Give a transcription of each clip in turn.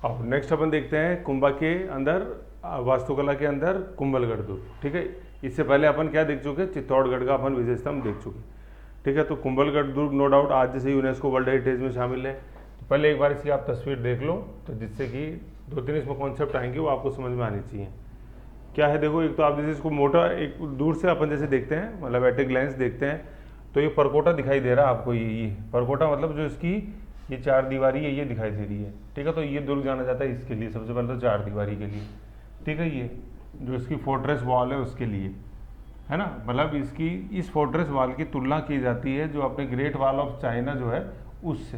अब नेक्स्ट अपन देखते हैं कुंभा के अंदर वास्तुकला के अंदर कुंभलगढ़ दुर्ग। ठीक है, इससे पहले अपन क्या देख चुके, चित्तौड़गढ़ का अपन विजय स्तंभ देख चुके। ठीक है, तो कुंभलगढ़ दुर्ग नो डाउट आज जैसे यूनेस्को वर्ल्ड हेरिटेज में शामिल है। तो पहले एक बार इसकी आप तस्वीर देख लो, तो जिससे कि 2-3 इसमें कॉन्सेप्ट आएंगे वो आपको समझ में आनी चाहिए। क्या है देखो, एक तो आप जैसे इसको मोटा एक दूर से अपन जैसे देखते हैं, मतलब एट ए ग्लैंस देखते हैं, तो ये परकोटा दिखाई दे रहा है आपको। ये परकोटा मतलब जो इसकी ये 4 दीवारी है ये दिखाई दे रही है। ठीक है, तो ये दुर्ग जाना जाता है इसके लिए, सबसे पहले तो 4 दीवारी के लिए। ठीक है, ये जो इसकी फोर्ट्रेस वॉल है उसके लिए, है ना, मतलब इसकी इस फोर्ट्रेस वॉल की तुलना की जाती है जो अपने ग्रेट वॉल ऑफ चाइना जो है उससे,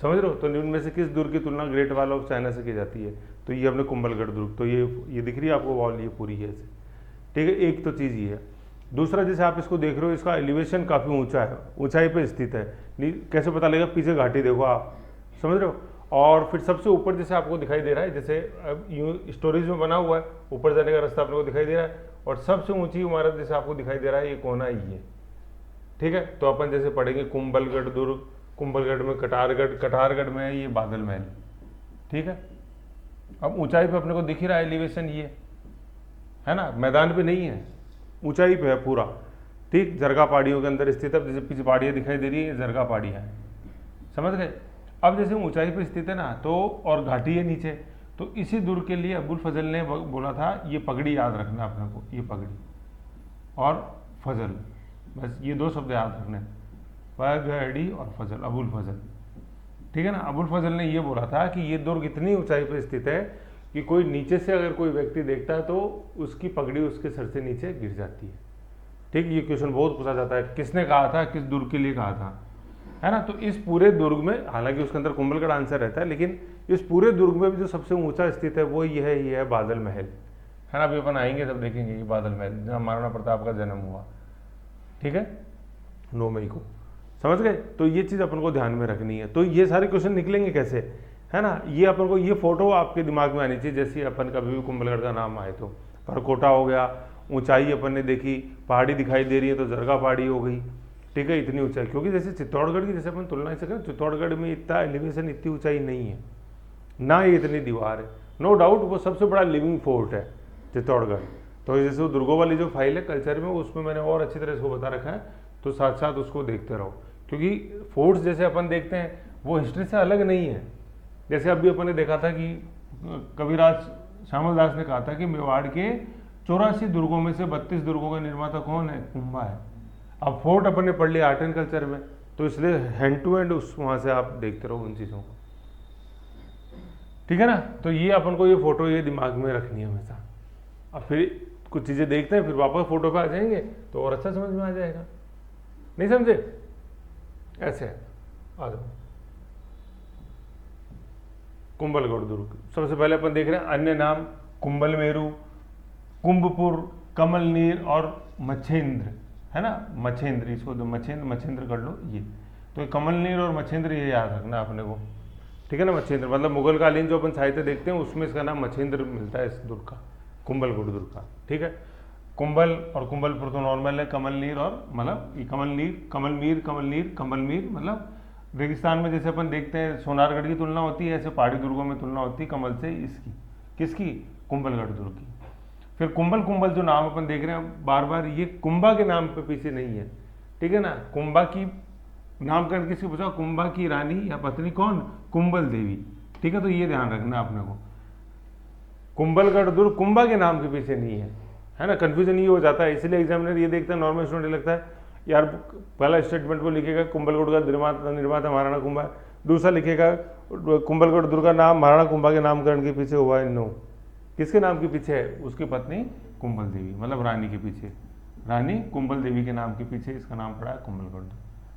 समझ रहे हो। तो इनमें से किस दुर्ग की तुलना ग्रेट वॉल ऑफ चाइना से की जाती है, तो ये अपने कुंभलगढ़ दुर्ग। तो ये दिख रही है आपको वॉल, ये पूरी है ऐसे। ठीक है, एक तो चीज़ ये है। दूसरा, जैसे आप इसको देख रहे हो, इसका एलिवेशन काफ़ी ऊंचा है, ऊंचाई पे स्थित है। कैसे पता लगेगा, पीछे घाटी देखो आप, समझ रहे हो। और फिर सबसे ऊपर जैसे आपको दिखाई दे रहा है, जैसे अब यूँ स्टोरेज में बना हुआ है, ऊपर जाने का रास्ता अपने को दिखाई दे रहा है, और सबसे ऊंची इमारत जैसे आपको दिखाई दे रहा है ये कोना ही है। ठीक है, तो अपन जैसे पढ़ेंगे कुंभलगढ़ दुर्ग, कुंभलगढ़ में कटारगढ़, कटारगढ़ में है ये बादल महल। ठीक है, अब ऊंचाई पे अपने को दिख ही रहा है एलिवेशन ये, है ना, मैदान पे नहीं है, ऊंचाई पे है पूरा। ठीक, जरगा पहाड़ियों के अंदर स्थित है, जैसे पीछे पहाड़ियाँ दिखाई दे रही है, जरगा पहाड़ियाँ है, समझ गए। अब जैसे ऊंचाई पे स्थित है ना, तो और घाटी है नीचे, तो इसी दुर्ग के लिए अबुल फजल ने बोला था ये पगड़ी याद रखना अपने को, ये पगड़ी और फजल, बस ये 2 शब्द याद रखने, पगड़ी और फजल, अबुल फजल। ठीक है ना, अबुल फजल ने ये बोला था कि ये दुर्ग इतनी ऊंचाई पर स्थित है कि कोई नीचे से अगर कोई व्यक्ति देखता है तो उसकी पगड़ी उसके सर से नीचे गिर जाती है। ठीक, ये क्वेश्चन बहुत पूछा जाता है, किसने कहा था, किस दुर्ग के लिए कहा था, है ना। तो इस पूरे दुर्ग में, हालांकि उसके अंदर कुंभलगढ़ आंसर रहता है, लेकिन इस पूरे दुर्ग में भी जो सबसे ऊंचा स्थित है वो ये है बादल महल, है ना। अभी अपन आएंगे तब देखेंगे ये बादल महल जहाँ महाराणा प्रताप का जन्म हुआ। ठीक है, 9 मई को, समझ गए। तो ये चीज़ अपन को ध्यान में रखनी है। तो ये सारे क्वेश्चन निकलेंगे कैसे, है ना, ये अपन को ये फोटो आपके दिमाग में आनी चाहिए जैसे अपन कभी भी कुंभलगढ़ का नाम आए तो। परकोटा हो गया, ऊंचाई अपन ने देखी, पहाड़ी दिखाई दे रही है तो जरगा पहाड़ी हो गई। ठीक है, इतनी ऊंचाई, क्योंकि जैसे चित्तौड़गढ़ की जैसे अपन तुलना से करें, चित्तौड़गढ़ में इतना एलिवेशन, इतनी ऊंचाई नहीं है ना, ही इतनी दीवार है। नो डाउट वो सबसे बड़ा लिविंग फोर्ट है चित्तौड़गढ़। तो जैसे वो दुर्गों वाली जो फाइल है कल्चर में, उसमें मैंने और अच्छी तरह से बता रखा है, तो साथ साथ उसको देखते रहो, क्योंकि फोर्ट्स जैसे अपन देखते हैं वो हिस्ट्री से अलग नहीं है। जैसे अभी अपन ने देखा था कि कविराज श्यामल दास ने कहा था कि मेवाड़ के 84 दुर्गों में से 32 दुर्गों का निर्माता कौन है, कुंभा है। अब फोर्ट अपन ने पढ़ लिया आर्ट एंड कल्चर में, तो इसलिए हैंड टू हैंड उस वहाँ से आप देखते रहो उन चीज़ों को। ठीक है ना, तो ये अपन को ये फोटो ये दिमाग में रखनी है हमेशा। अब फिर कुछ चीज़ें देखते हैं, फिर वापस फोटो पे आ जाएंगे तो और अच्छा समझ में आ जाएगा। नहीं समझे, ऐसे आ जाओ। कुंभलगढ़ दुर्ग सबसे पहले अपन देख रहे हैं, अन्य नाम कुंभल मेरू, कुंभपुर, कमलनीर और मच्छेंद्र, है ना, मच्छेंद्र, इसको मच्छेंद्र कर लो ये। तो कमलनीर और मच्छेंद्र ये याद रखना अपने को। ठीक है ना, मच्छेंद्र मतलब मुगल कालीन जो अपन साहित्य देखते हैं उसमें इसका नाम मच्छेंद्र मिलता है, इस दुर्ग का, कुंभलगढ़ दुर्ग का। ठीक है, कुंभल और कुंभलपुर तो नॉर्मल है, कमलनीर और मतलब ये कमलमीर मतलब रेगिस्तान में जैसे अपन देखते हैं सोनारगढ़ की तुलना होती है, ऐसे पहाड़ी दुर्गों में तुलना होती है कमल से इसकी, किसकी, कुंभलगढ़ दुर्ग की। फिर कुंभल जो नाम अपन देख रहे हैं बार बार, ये कुंभा के नाम पे पीछे नहीं है। ठीक है ना, कुंभा की नामकरण किसकी पूछा, कुंभा की रानी या पत्नी कौन, कुंभल देवी। ठीक है, तो ये ध्यान रखना अपने को, कुंभलगढ़ दुर्ग कुंभा के नाम के पीछे नहीं है ना। कंफ्यूजन ये हो जाता है, इसलिए एग्जामिनर ये देखता है, नॉर्मल स्टूडेंट लगता है यार पहला स्टेटमेंट वो लिखेगा कुंभलगढ़ का निर्माता महाराणा कुंभा, दूसरा लिखेगा कुंभलगढ़ दुर्ग का नाम महाराणा कुंभा के नामकरण के पीछे हुआ है। नो, किसके नाम के पीछे है, उसकी पत्नी कुंभल देवी, मतलब रानी के पीछे, रानी कुंभल देवी के नाम के पीछे इसका नाम पड़ा है कुंभलगढ़।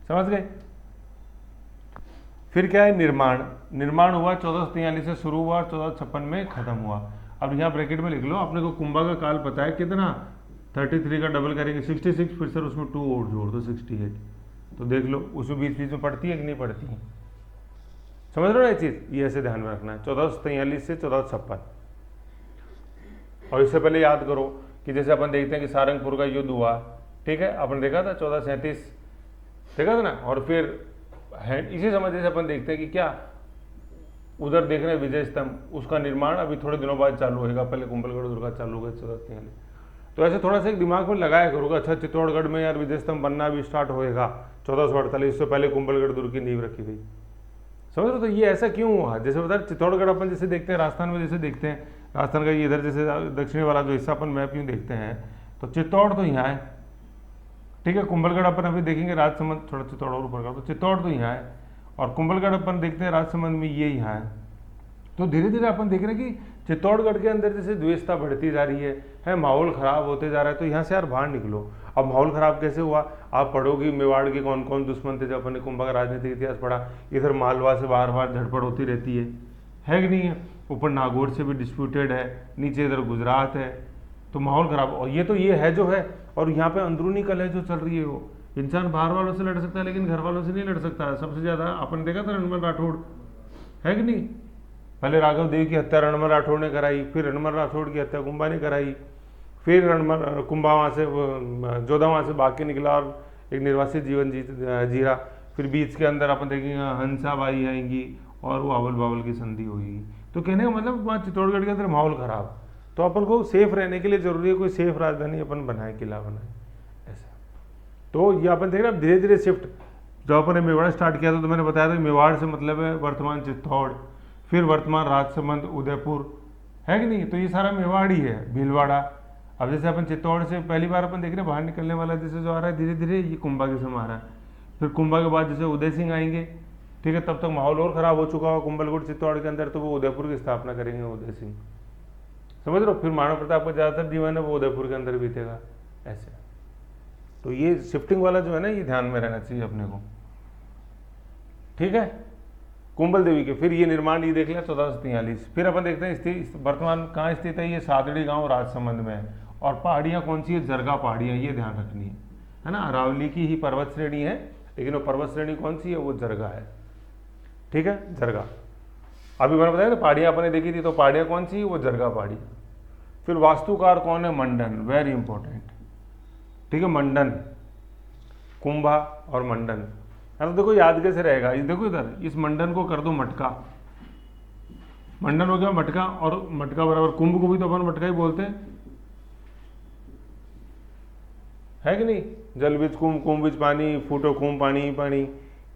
समझ गए। फिर क्या है, निर्माण हुआ 1443 से शुरू हुआ और 1456 में खत्म हुआ। अब यहाँ ब्रैकेट में लिख लो, अपने को कुंभा का काल पता है कितना, 33 का डबल करेंगे 66, फिर सर उसमें 2 और जोड़ दो 68, तो देख लो उसमें बीच में पड़ती है कि नहीं पड़ती है। समझ रहे हो ये चीज़, ये ऐसे ध्यान में रखना है, 1443 से 1456। और इससे पहले याद करो कि जैसे अपन देखते हैं कि सारंगपुर का युद्ध हुआ, ठीक है, अपन देखा था 1437 देखा था ना। और फिर इसी समय जैसे अपन देखते हैं कि क्या उधर देख रहे हैं विजय स्तंभ, उसका निर्माण अभी थोड़े दिनों बाद चालू होगा, पहले कुंभलगढ़ दुर्ग का चालू होगा 1443। तो ऐसे थोड़ा सा एक दिमाग में लगाया करूँगा, अच्छा चित्तौड़गढ़ में यार विजय स्तंभ बनना भी स्टार्ट होएगा 1448, इससे पहले कुंभलगढ़ दुर्ग की नींव रखी गई। समझ रहे हो? तो ये ऐसा क्यों हुआ? जैसे बता चित्तौड़गढ़ अपन जैसे देखते हैं, राजस्थान में जैसे देखते हैं, राजस्थान का ये इधर जैसे दक्षिणी वाला जो हिस्सा अपन मैप यूँ देखते हैं, तो चित्तौड़ तो यहाँ है, ठीक है। कुंभलगढ़ अपन अभी देखेंगे राजसमंद, थोड़ा चित्तौड़ और ऊपर का, तो चित्तौड़ तो यहाँ है, और कुंभलगढ़ अपन देखते हैं राजसमंद में, ये यहाँ है। तो धीरे धीरे अपन देख रहे हैं कि चित्तौड़गढ़ के अंदर जैसे द्वेषता बढ़ती जा रही है, माहौल खराब होते जा रहा है। तो यहाँ से यार बाहर निकलो। अब माहौल खराब कैसे हुआ? आप पढ़ोगे मेवाड़ के कौन कौन दुश्मन थे, जब अपने कुंभा का राजनीतिक इतिहास पढ़ा, इधर मालवा से बार बार झड़पड़ होती रहती है कि नहीं है? ऊपर नागौर से भी डिस्प्यूटेड है, नीचे इधर गुजरात है, तो माहौल खराब। और ये है जो है, और यहाँ पे अंदरूनी कलह जो चल रही है, वो इंसान बाहर वालों से लड़ सकता है लेकिन घर वालों से नहीं लड़ सकता है। सबसे ज़्यादा अपन देखा था रणमल राठौड़, है कि नहीं? पहले राघव देव की हत्या रणमल राठौड़ ने कराई, फिर रणमल राठौड़ की हत्या कुंभा ने कराई, फिर रणमल कुंभा वहाँ से जोधा वहाँ से भाग के निकला और एक निर्वासित जीवन जी रहा। फिर बीच के अंदर अपन देखेंगे हंसाबाई आएंगी और वो अवल बावल की संधि होगी। तो कहने का मतलब वहाँ चित्तौड़गढ़ के अंदर माहौल खराब, तो अपन को सेफ रहने के लिए जरूरी है कोई सेफ राजधानी अपन बनाए, किला बनाए, ऐसा। तो ये अपन देख रहे हैं धीरे धीरे शिफ्ट। जब अपन ने मेवाड़ स्टार्ट किया था तो मैंने बताया था मेवाड़ से मतलब है वर्तमान चित्तौड़, फिर वर्तमान राजसमंद, उदयपुर, है कि नहीं? तो ये सारा मेवाड़ ही है, भीलवाड़ा। अब जैसे अपन चित्तौड़ से पहली बार अपन देख रहे हैं बाहर निकलने वाला जैसे जो आ रहा है धीरे धीरे, ये कुंभा के समय आ रहा है। फिर कुंभा के बाद जैसे उदय सिंह आएंगे, ठीक है, तब तक माहौल और ख़राब हो चुका होगा कुंभलगढ़ चित्तौड़ के अंदर, तो वो उदयपुर की स्थापना करेंगे उदय सिंह, समझ रहे हो? फिर महाराणा प्रताप का ज़्यादातर जीवन है वो उदयपुर के अंदर बीतेगा, ऐसे। तो ये शिफ्टिंग वाला जो है ना, ये ध्यान में रहना चाहिए अपने को, ठीक है। कुंभल देवी के फिर ये निर्माण ये देख लिया 1443। फिर अपन देखते हैं स्थित वर्तमान कहाँ स्थित है, ये सादड़ी गांव राजसमंद में है। और पहाड़ियाँ कौन सी है? जरगा पहाड़ियाँ, ये ध्यान रखनी है ना। अरावली की ही पर्वत श्रेणी है, लेकिन वो पर्वत श्रेणी कौन सी है? वो जरगा है, ठीक है, जरगा। अभी मैंने बताया ना पहाड़ियाँ अपने देखी थी, तो पहाड़ियाँ कौन सी है? वो जरगा पहाड़ी। फिर वास्तुकार कौन है? मंडन, वेरी इंपॉर्टेंट, ठीक है, मंडन, कुंभा और मंडन। तो देखो याद कैसे रहेगा, ये देखो इधर इस मंडन को कर दो मटका, मंडन हो गया मटका, और मटका बराबर कुंभ को भी तो अपन मटका ही बोलते हैं, है कि नहीं? जल बीच कुंभ, कुंभ बीच पानी, फूटो कुंभ, पानी ही पानी,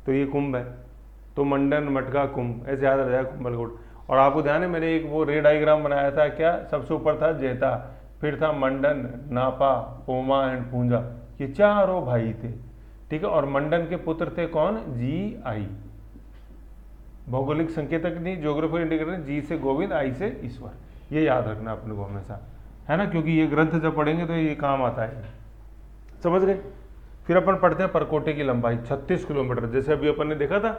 तो ये कुंभ है। तो मंडन, मटका, कुंभ, ऐसे याद रह जाएगा कुंभलगढ़। और आपको ध्यान है मैंने एक वो रे डायग्राम बनाया था, क्या? सबसे ऊपर था जेता, फिर था मंडन, नापा, पोमा एंड पूंजा, ये चारों भाई थे, ठीक है। और मंडन के पुत्र थे कौन? जी आई, भौगोलिक संकेतक नहीं, ज्योग्राफिकल इंडिकेटर, जी से गोविंद, आई से ईश्वर, ये याद रखना अपने को हमेशा, है ना, क्योंकि ये ग्रंथ जब पढ़ेंगे तो ये काम आता है, समझ गए। फिर अपन पढ़ते हैं परकोटे की लंबाई 36 किलोमीटर, जैसे अभी अपन ने देखा था,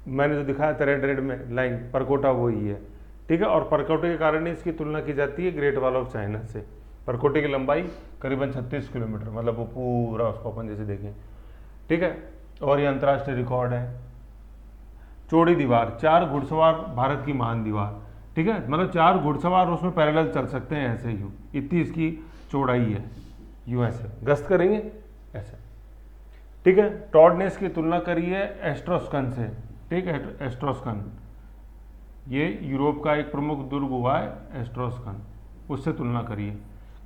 मैंने जो दिखाया था रेड रेड में लाइन, परकोटा वही है, ठीक है। और परकोटे के कारण इसकी तुलना की जाती है ग्रेट वॉल ऑफ चाइना से। परकोटे की लंबाई करीबन 36 किलोमीटर, मतलब वो पूरा उसको अपन जैसे देखें, ठीक है। और ये अंतर्राष्ट्रीय रिकॉर्ड है। चौड़ी दीवार, 4 घुड़सवार भारत की महान दीवार, ठीक है, मतलब 4 घुड़सवार उसमें पैरेलल चल सकते हैं ऐसे यूँ, इतनी इसकी चौड़ाई है, यूँ ऐसे गश्त करेंगे ऐसे, ठीक है। टॉड ने इसकी तुलना करी है एस्ट्रोस्कन से, ठीक है, एस्ट्रोस्कन, ये यूरोप का एक प्रमुख दुर्ग हुआ है एस्ट्रोस्कन, उससे तुलना करिए।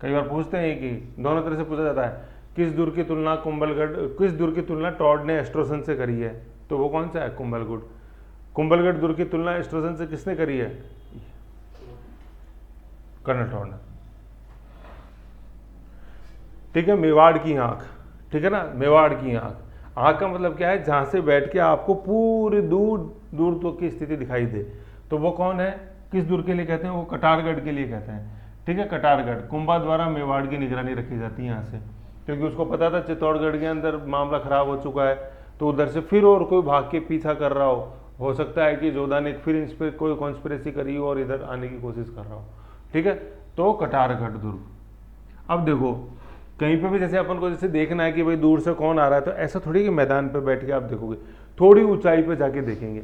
कई बार पूछते हैं कि दोनों तरह से पूछा जाता है, किस दुर्ग की तुलना कुंभलगढ़, किस दुर्ग की तुलना टॉड ने एस्ट्रोसन से करी है, तो वो कौन सा है? कुंभलगढ़। कुंभलगढ़ दुर्ग की तुलना एस्ट्रोसन से किसने करी है? कर्नल टॉड ने, ठीक है। मेवाड़ की आंख, ठीक है ना, मेवाड़ की आंख, आंख का मतलब क्या है? जहां से बैठ के आपको पूरी दूर दूर तक की स्थिति दिखाई दे, तो वो कौन है? किस दुर्ग के लिए कहते हैं? वो कटारगढ़ के लिए कहते हैं, ठीक है, कटारगढ़। कुंभा द्वारा मेवाड़ की निगरानी रखी जाती है यहाँ से, क्योंकि उसको पता था चित्तौड़गढ़ के अंदर मामला खराब हो चुका है, तो उधर से फिर और कोई भाग के पीछा कर रहा हो सकता है कि जोधा ने फिर इस पर कोई कॉन्स्पिरेसी करी हो और इधर आने की कोशिश कर रहा हो, ठीक है। तो कटारगढ़ दुर्ग। अब देखो कहीं पे भी जैसे अपन को जैसे देखना है कि भाई दूर से कौन आ रहा है, तो ऐसा थोड़ी कि मैदान पे बैठ के आप देखोगे, थोड़ी ऊंचाई पे जाके देखेंगे,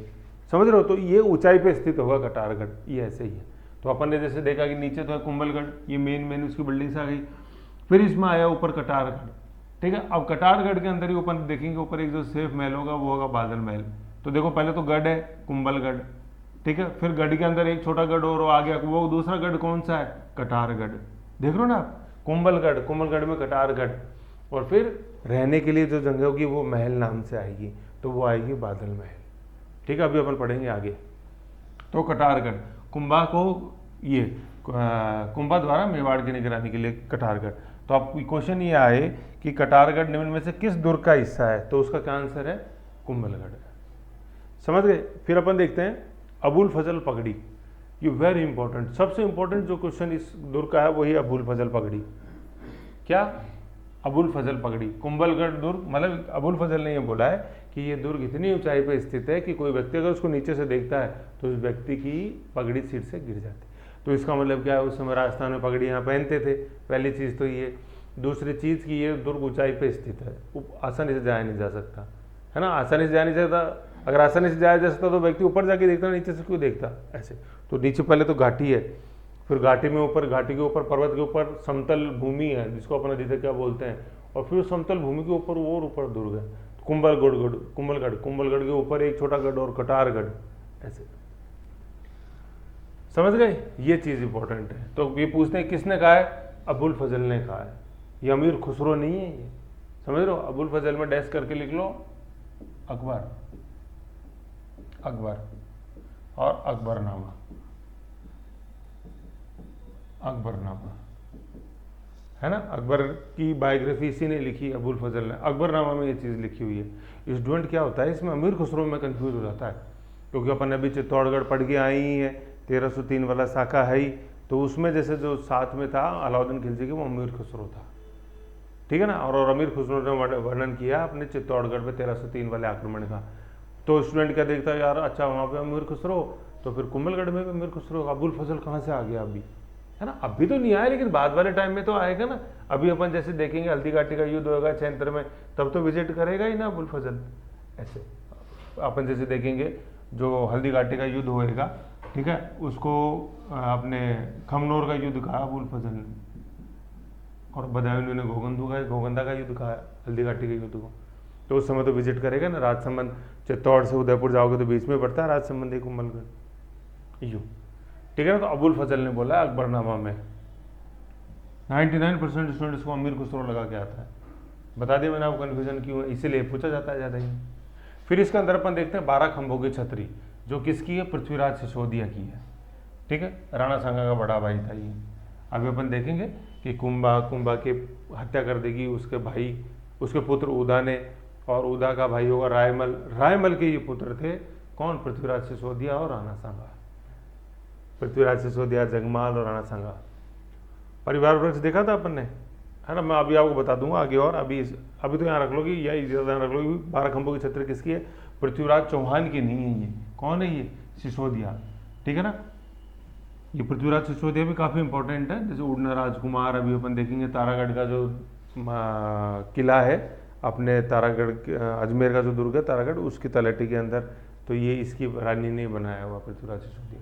समझ रहे हो? तो ये ऊंचाई पे स्थित होगा कटारगढ़, ये ऐसे ही है। तो अपन ने जैसे देखा कि नीचे तो है कुंभलगढ़, ये मेन उसकी बिल्डिंग्स आ गई, फिर इसमें आया ऊपर कटारगढ़, ठीक है। अब कटारगढ़ के अंदर ही ऊपर देखेंगे, ऊपर एक जो सेफ महल होगा वो होगा बादल महल। तो देखो पहले तो गढ़ है कुंभलगढ़, ठीक है। फिर गढ़ के अंदर एक छोटा गढ़ और आ गया, वो दूसरा गढ़ कौन सा है, कटारगढ़, देख रहे हो ना आप, कुंभलगढ़, कुंभलगढ़ में कटारगढ़। और फिर रहने के लिए जो जगह होगी वो महल नाम से आएगी, तो वो आएगी बादल महल, ठीक है। अभी अपन पढ़ेंगे आगे। तो कटारगढ़, कुंभा को ये कुंभा द्वारा मेवाड़ की निगरानी के लिए कटारगढ़। तो अब क्वेश्चन ये आए कि कटारगढ़ निम्न में से किस दुर्ग का हिस्सा है, तो उसका क्या आंसर है, कुंभलगढ़। समझ गए। फिर अपन देखते हैं अबुल फजल पगड़ी, ये वेरी इंपॉर्टेंट, सबसे इंपॉर्टेंट जो क्वेश्चन इस दुर्ग का है वही अबुल फजल पगड़ी। क्या, अबुल फजल पगड़ी, कुंभलगढ़ दुर्ग, मतलब अबुल फजल ने ये बोला है कि ये दुर्ग इतनी ऊंचाई पर स्थित है कि कोई व्यक्ति अगर उसको नीचे से देखता है तो उस व्यक्ति की पगड़ी सिर से गिर जाती है। तो इसका मतलब क्या है, उस समय राजस्थान में पगड़ी यहाँ पहनते थे, पहली चीज़ तो ये। दूसरी चीज़ कि ये दुर्ग ऊंचाई पे स्थित है, आसानी से जाया नहीं जा सकता, है ना, आसानी से जाया नहीं जा सकता। अगर आसानी से जाया जा सकता तो व्यक्ति ऊपर जाके देखता, नीचे से क्यों देखता ऐसे। तो नीचे पहले तो घाटी है, फिर घाटी में ऊपर, घाटी के ऊपर, पर्वत के ऊपर समतल भूमि है जिसको अपन अधिकतर क्या बोलते हैं, और फिर समतल भूमि के ऊपर और ऊपर दुर्ग है, कुंभलगढ़, कुंभलगढ़ के ऊपर एक छोटा गढ़ और कटारगढ़, ऐसे। समझ गए, ये चीज़ इंपॉर्टेंट है। तो ये पूछते हैं किसने कहा है, अबुल फजल ने कहा है, ये अमीर खुसरो नहीं है ये, समझ रहे हो। अबुल फजल में डैश करके लिख लो अकबर, अकबर और अकबरनामा, अकबरनामा, है ना। अकबर की बायोग्राफी इसी ने लिखी, अबुल फजल ने, अकबरनामा में ये चीज़ लिखी हुई है। स्टूडेंट क्या होता है इसमें, अमीर खुसरो में कंफ्यूज हो जाता है, क्योंकि अपन अभी चित्तौड़गढ़ पढ़ के आई ही है, 1303 वाला शाखा है ही, तो उसमें जैसे जो साथ में था अलाउद्दीन खिलजी के, वो अमीर खुसरो था, ठीक है ना। और अमीर खुसरो ने वर्णन किया अपने चित्तौड़गढ़ पे 1303 वाले आक्रमण का। तो स्टूडेंट क्या देखता है, यार अच्छा वहाँ पे अमीर खुसरो, तो फिर कुंभलगढ़ में भी अमीर खुसरो, अबुल फजल कहाँ से आ गया अभी, है ना। अभी तो नहीं आया, लेकिन बाद वाले टाइम में तो आएगा ना। अभी अपन जैसे देखेंगे हल्दी घाटी का युद्ध होगा क्षेत्र में, तब तो विजिट करेगा ही ना अबुल फजल, ऐसे। अपन जैसे देखेंगे जो हल्दी घाटी का युद्ध होएगा, ठीक है, उसको अपने खमनोर का युद्ध कहा अबुल फजल ने, और बदायूं ने घोगंदा का युद्ध कहा, हल्दी घाटी के युद्ध को। तो उस समय तो विजिट करेगा ना। राजसमंद, चित्तौड़ से उदयपुर जाओगे तो बीच में पड़ता है राजसमंद, कुंभलगढ़, यूँ, ठीक है ना। तो अबुल फजल ने बोला अकबरनामा में। 99% स्टूडेंट्स को अमीर खुसरो लगा के आता है, बता दिया मैंने आपको कन्फ्यूजन क्यों है, इसीलिए पूछा जाता है ज़्यादा ही। फिर इसके अंदर अपन देखते हैं 12 खंभों की छतरी, जो किसकी है, पृथ्वीराज सिसोदिया की है, ठीक है। राणा सांगा का बड़ा भाई था ये। अभी अपन देखेंगे कि कुंभा के हत्या कर देगी उसके भाई, उसके पुत्र उदा ने, और उदा का भाई होगा रायमल के ये पुत्र थे, कौन, पृथ्वीराज सिसोदिया और राणा सांगा। पृथ्वीराज सिसोदिया, जगमाल और राणा सांगा। परिवार वृक्ष देखा था अपन ने, है ना। मैं अभी आपको बता दूंगा आगे, और अभी तो यहाँ रख लो कि यही ध्यान रख लो कि 12 खंभों की छतरी किसकी है, पृथ्वीराज चौहान की नहीं है ये, कौन है ये, सिसोदिया, ठीक है ना। ये पृथ्वीराज सिसोदिया भी काफ़ी इंपॉर्टेंट है। जैसे उड़ना राजकुमार, अभी अपन देखेंगे तारागढ़ का जो किला है अपने, तारागढ़ अजमेर का जो दुर्ग है तारागढ़, उसकी तलहटी के अंदर, तो ये इसकी रानी ने बनाया हुआ पृथ्वीराज सिसोदिया।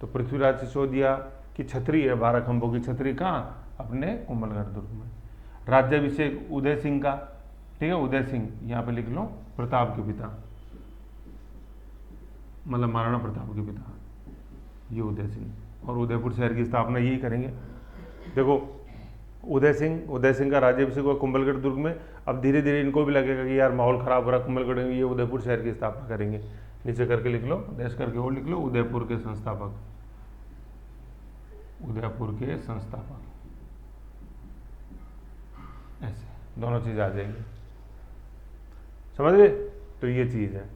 तो पृथ्वीराज सिसोदिया की छतरी है, 12 खंभों की छतरी, कहाँ, अपने कुंभलगढ़ दुर्ग में। राज्याभिषेक उदय सिंह का, ठीक है, उदय सिंह, यहाँ पे लिख लो प्रताप के पिता, मतलब महाराणा प्रताप के पिता, ये उदय सिंह। और उदयपुर शहर की स्थापना यही करेंगे। देखो उदय सिंह का राज्याभिषेक हुआ कुंभलगढ़ दुर्ग में। अब धीरे धीरे इनको भी लगेगा कि यार माहौल खराब हो रहा है कुंभलगढ़ में, ये उदयपुर शहर की स्थापना करेंगे। नीचे करके लिख लो, डैश करके और लिख लो, उदयपुर के संस्थापक, उदयपुर के संस्थापक, ऐसे दोनों चीज आ जाएंगे, समझ गए। तो ये चीज है,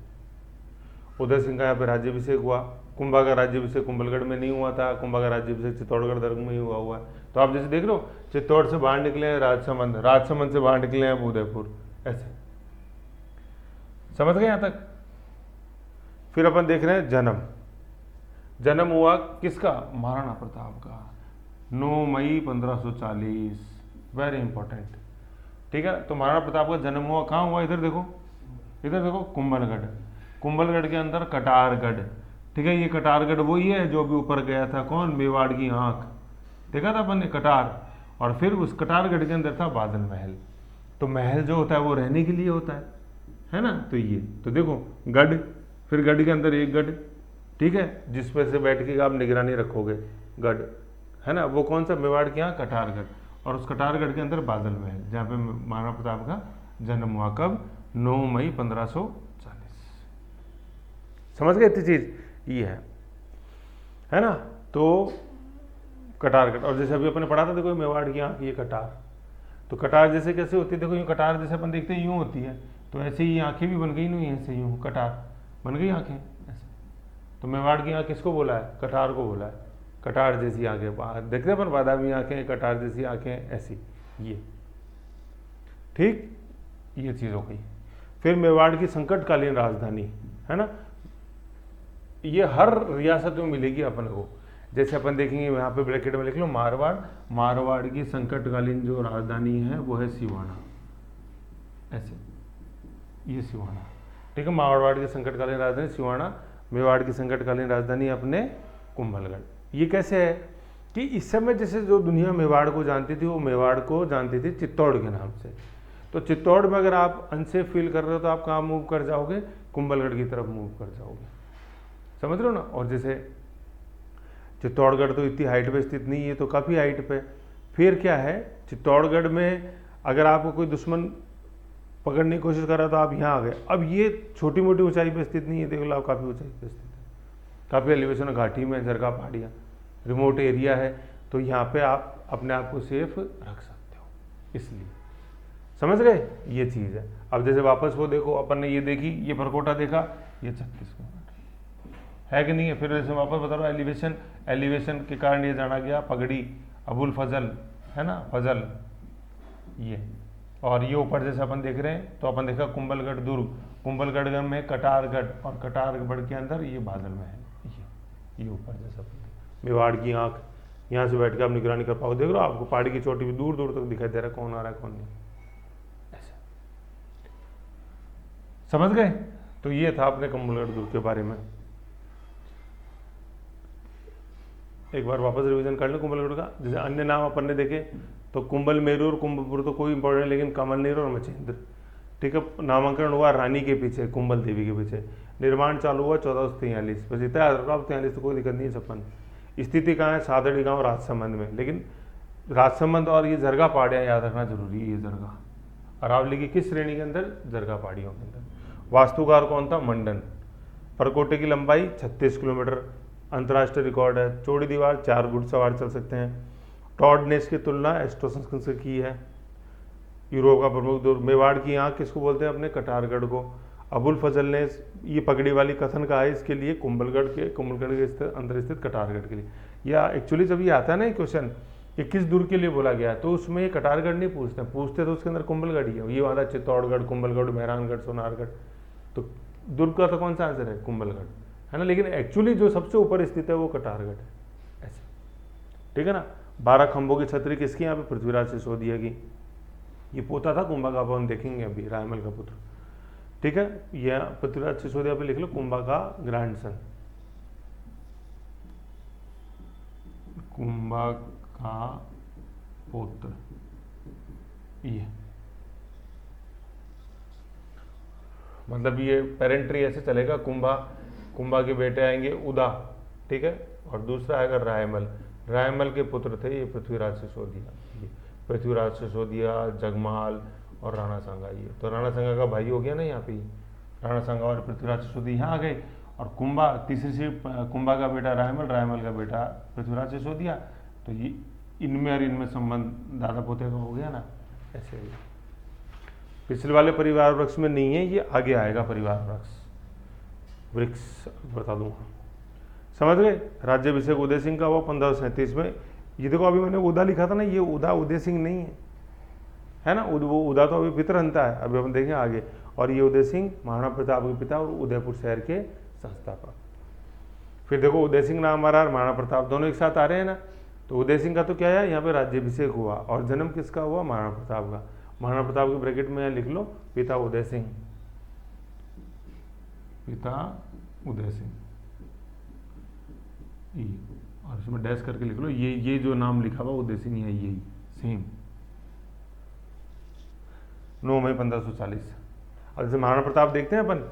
उदय सिंह का यहाँ पे राज्याभिषेक हुआ। कुंभा का राज्याभिषेक कुंभलगढ़ में नहीं हुआ था, कुंभा का राज्याभिषेक चित्तौड़गढ़ दुर्ग में ही हुआ है। तो आप जैसे देख रहे हो, चित्तौड़ से बाहर निकले हैं राजसमंद से बाहर निकले हैं उदयपुर, ऐसे। समझ गए यहाँ तक। फिर अपन देख रहे हैं जन्म हुआ किसका, महाराणा प्रताप का, 9 मई 1540, वेरी इंपॉर्टेंट, ठीक है। तो महाराणा प्रताप का जन्म हुआ कहाँ हुआ, इधर देखो कुंभलगढ़ के अंदर कटारगढ़, ठीक है। ये कटारगढ़ वही है जो अभी ऊपर गया था, कौन, मेवाड़ की आंख, देखा था अपन ने, कटार। और फिर उस कटारगढ़ के अंदर था बादल महल। तो महल जो होता है वो रहने के लिए होता है ना। तो ये तो देखो गढ़, फिर गढ़ के अंदर एक गढ़, ठीक है, जिस पे से बैठ के आप निगरानी रखोगे गढ़, है ना, वो कौन सा, मेवाड़ के यहाँ कटारगढ़, और उस कटारगढ़ के अंदर बादल महल जहाँ पे महाराणा प्रताप का जन्म हुआ, कब, 9 मई 1540। समझ गए इतनी चीज ये है ना। तो कटारगढ़, और जैसे अभी अपने पढ़ा था देखो मेवाड़ की आँख, ये कटार, तो कटार जैसे कैसे होती है, देखो यूँ कटार जैसे अपन देखते हैं यूँ होती है, तो ऐसे ही आंखें भी बन गई नहीं, ऐसे यूँ कटार बन गई आंखें ऐसे। तो मेवाड़ की आँख किसको बोला है, कटार को बोला है, कटार जैसी आंखें, देखते अपन बादामी आंखें, कटार जैसी आंखें ऐसी, ये ठीक, ये चीज़ हो गई। फिर मेवाड़ की संकटकालीन राजधानी, है ना, ये हर रियासत में मिलेगी अपन को। जैसे अपन देखेंगे यहाँ पे ब्रैकेट में लिख लो मारवाड़, मारवाड़ की संकटकालीन जो राजधानी है वो है सिवाना, ऐसे, ये सिवाना, ठीक है, मारवाड़ की संकटकालीन राजधानी सिवाना, मेवाड़ की संकटकालीन राजधानी अपने कुंभलगढ़। ये कैसे है कि इस समय जैसे जो दुनिया मेवाड़ को जानती थी वो मेवाड़ को जानती थी चित्तौड़ के नाम से। तो चित्तौड़ में अगर आप अनसेफ फील कर रहे हो तो आप कहाँ मूव कर जाओगे, कुंभलगढ़ की तरफ मूव कर जाओगे, समझ रहे हो ना। और जैसे चित्तौड़गढ़ तो इतनी हाइट पे स्थित नहीं है, तो काफ़ी हाइट पे। फिर क्या है, चित्तौड़गढ़ में अगर आपको कोई दुश्मन पकड़ने की कोशिश कर रहा तो आप यहाँ आ गए। अब ये छोटी मोटी ऊंचाई पे स्थित नहीं है, देख लो आप काफ़ी ऊंचाई पे स्थित है, काफ़ी एलिवेशन घाटी में, जरगा पहाड़ियाँ, रिमोट एरिया है, तो यहाँ पे आप अपने आप को सेफ रख सकते हो, इसलिए समझ गए ये चीज़ है। अब जैसे वापस वो देखो, अपन ने ये देखी, ये परकोटा देखा, ये 36 किलोमीटर है कि नहीं है। फिर जैसे वापस बता रहा हूँ, एलिवेशन, एलिवेशन के कारण ये जाना गया पगड़ी, अबुल फजल, है ना, फजल ये। और ये ऊपर जैसे अपन देख रहे हैं, तो अपन देखा कुंभलगढ़ दुर्ग, कुंभलगढ़ में कटारगढ़, और कटारगढ़ के अंदर ये बादल महल, ये ऊपर जैसा मेवाड़ की आँख, यहाँ से बैठ के आप निगरानी कर पाओ, देख लो आपको पहाड़ी की चोटी भी दूर दूर तक दिखाई दे रहा है कौन आ रहा है कौन नहीं, ऐसे समझ गए। तो ये था अपने कुंभलगढ़ दुर्ग के बारे में। एक बार वापस रिवीजन कर लो कुंभलगढ़ का। जैसे अन्य नाम अपन ने देखे तो कुंभल मेरू और कुंभपुर तो कोई इंपॉर्टेंट, लेकिन कमलनेर और मचेंद्र, ठीक है, नामांकन हुआ रानी के पीछे, कुंभल देवी के पीछे। निर्माण चालू हुआ 1443, बस इतना याद रखो, 43 तो कोई दिक्कत नहीं है छप्पन। स्थिति कहाँ है, सादड़ी गांव राजसमंद में, लेकिन राजसमंद और ये जरगा पहाड़ियाँ याद रखना जरूरी है। ये जरगा अरावली की किस श्रेणी के अंदर, जरगा पहाड़ियों के अंदर। वास्तुकार कौन था, मंडन। परकोटे की लंबाई 36 किलोमीटर, अंतर्राष्ट्रीय रिकॉर्ड है। चौड़ी दीवार, 4 घुड़सवार चल सकते हैं। टॉड ने इसकी तुलना एस्ट्रोसन से की है। यूरोप का प्रमुख दुर्ग। मेवाड़ की आँख किसको बोलते हैं, अपने कटारगढ़ को। अबुल फजल ने ये पगड़ी वाली कथन कहा है इसके लिए, कुंभलगढ़ के अंदर स्थित कटारगढ़ के लिए। या एक्चुअली जब ये आता है ना क्वेश्चन कि किस दुर्ग के लिए बोला गया, तो उसमें ये कटारगढ़ नहीं पूछते तो उसके अंदर कुंभलगढ़ ही है। ये वाला चित्तौड़गढ़, कुंभलगढ़, मेहरानगढ़, सोनारगढ़, तो दुर्ग का तो कौन सा आंसर है, कुंभलगढ़, है ना। लेकिन एक्चुअली जो सबसे ऊपर स्थित है वो कटारगढ़ है, ऐसे, ठीक है ना। 12 खंभों की छतरी किसकी, यहाँ पे पृथ्वीराज सिसोदिया की। ये पोता था कुंभा का, अपन देखेंगे अभी, रायमल का पुत्र, ठीक है। यह पृथ्वीराज सिसोदिया पे लिख लो, कुंभा का ग्रैंडसन, कुंभा का पुत्र, ये मतलब ये पेरेंट ट्री ऐसे चलेगा। कुंभा के बेटे आएंगे उदा, ठीक है, और दूसरा आएगा रायमल। रायमल के पुत्र थे ये पृथ्वीराज सिसोदिया, ये पृथ्वीराज सिसोदिया, जगमाल और राणा सांगा। ये तो राणा सांगा का भाई हो गया ना यहाँ पे, राणा सांगा और पृथ्वीराज सिसोदिया यहाँ आ गए। और कुंभा, तीसरी से कुंभा का बेटा रायमल, रायमल का बेटा पृथ्वीराज सिसोदिया। तो ये इनमें और इनमें संबंध दादा पोते का हो गया ना, ऐसे ही। पिछले वाले परिवार वृक्ष में नहीं है, ये आगे आएगा परिवार वृक्ष बता दूंगा, समझ गए। राज्याभिषेक उदय सिंह का हुआ 1537 में। ये देखो अभी मैंने उदा लिखा था ना, ये उदा उदय सिंह नहीं है ना, वो उदा तो अभी पितरहंता है, अभी हम देखें आगे। और ये उदय सिंह महाराणा प्रताप के पिता और उदयपुर शहर के संस्थापक। फिर देखो उदय सिंह नाम आ रहा है, महाराणा प्रताप दोनों एक साथ आ रहे हैं ना। तो उदय सिंह का तो क्या है, यहाँ पे राज्याभिषेक हुआ, और जन्म किसका हुआ, महाराणा प्रताप का। महाराणा प्रताप के ब्रैकेट में यहाँ लिख लो पिता उदय सिंह, पिता उदय सिंह, और इसमें डैश करके लिख लो, ये जो नाम लिखा हुआ उदय सिंह है, यही सेम। 9 मई 1540। अब जैसे महाराणा प्रताप देखते हैं अपन,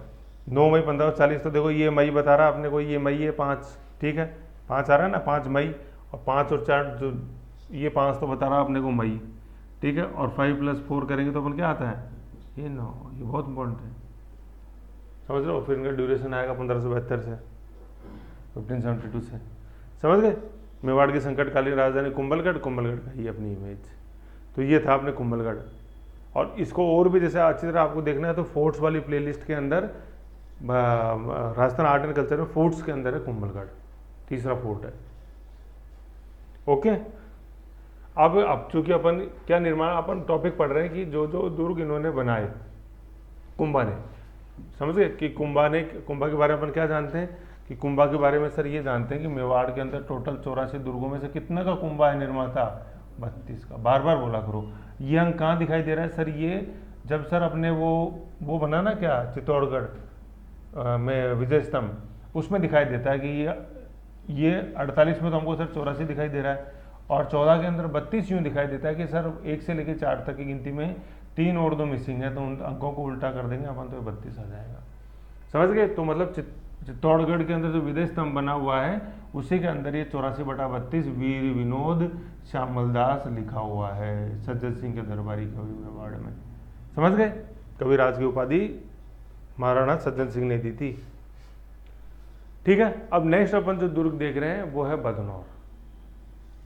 9 मई 1540, तो देखो ये मई बता रहा अपने को, ये मई है 5, ठीक है 5 आ रहा है ना, 5 मई, और 5 और 4 जो ये 5 तो बता रहा अपने को मई, ठीक है, और 5 + 4 करेंगे तो अपन क्या आता है, ये 9, ये बहुत इंपॉर्टेंट है, समझ रहे हो। फिर इनका ड्यूरेशन आएगा 1572 से 1572 से, समझ गए। मेवाड़ की संकटकालीन राजधानी कुंभलगढ़, कुंभलगढ़ का ही अपनी इमेज, तो ये था अपने कुंभलगढ़। और इसको और भी जैसे अच्छी तरह आपको देखना है तो फोर्ट्स वाली प्लेलिस्ट के अंदर राजस्थान आर्ट एंड कल्चर में फोर्ट्स के अंदर है कुंभलगढ़, तीसरा फोर्ट है। ओके, अब चूंकि अपन क्या निर्माण, अपन टॉपिक पढ़ रहे हैं कि जो जो दुर्ग इन्होंने बनाए कुंभा ने, समझ गए कि कुंभा के बारे में अपन क्या जानते हैं कि कुंभा के बारे में सर ये जानते हैं कि मेवाड़ के अंदर टोटल 84 दुर्गों में से कितना का कुंभा है निर्माता, 32 का। बार बार बोला करो, ये अंक कहाँ दिखाई दे रहा है सर, ये जब सर अपने वो बना ना क्या चित्तौड़गढ़ में विजय स्तंभ, उसमें दिखाई देता है कि ये 48 में तो हमको सर 84 दिखाई दे रहा है, और 14 के अंदर 32 यूँ दिखाई देता है कि सर 1 से लेकर 4 तक की गिनती में 3 और 2 मिसिंग है, तो उन अंकों को उल्टा कर देंगे अपन तो 32 आ जाएगा, समझ गए। तो मतलब चित्तौड़गढ़ के अंदर जो विजय स्तंभ बना हुआ है उसी के अंदर ये 84/32 वीर विनोद श्यामलदास लिखा हुआ है, सज्जन सिंह के दरबारी कवि मेवाड़ में, समझ गए। कविराज की उपाधि महाराणा सज्जन सिंह ने दी थी, ठीक है। अब नेक्स्ट अपन जो दुर्ग देख रहे हैं वो है बदनौर,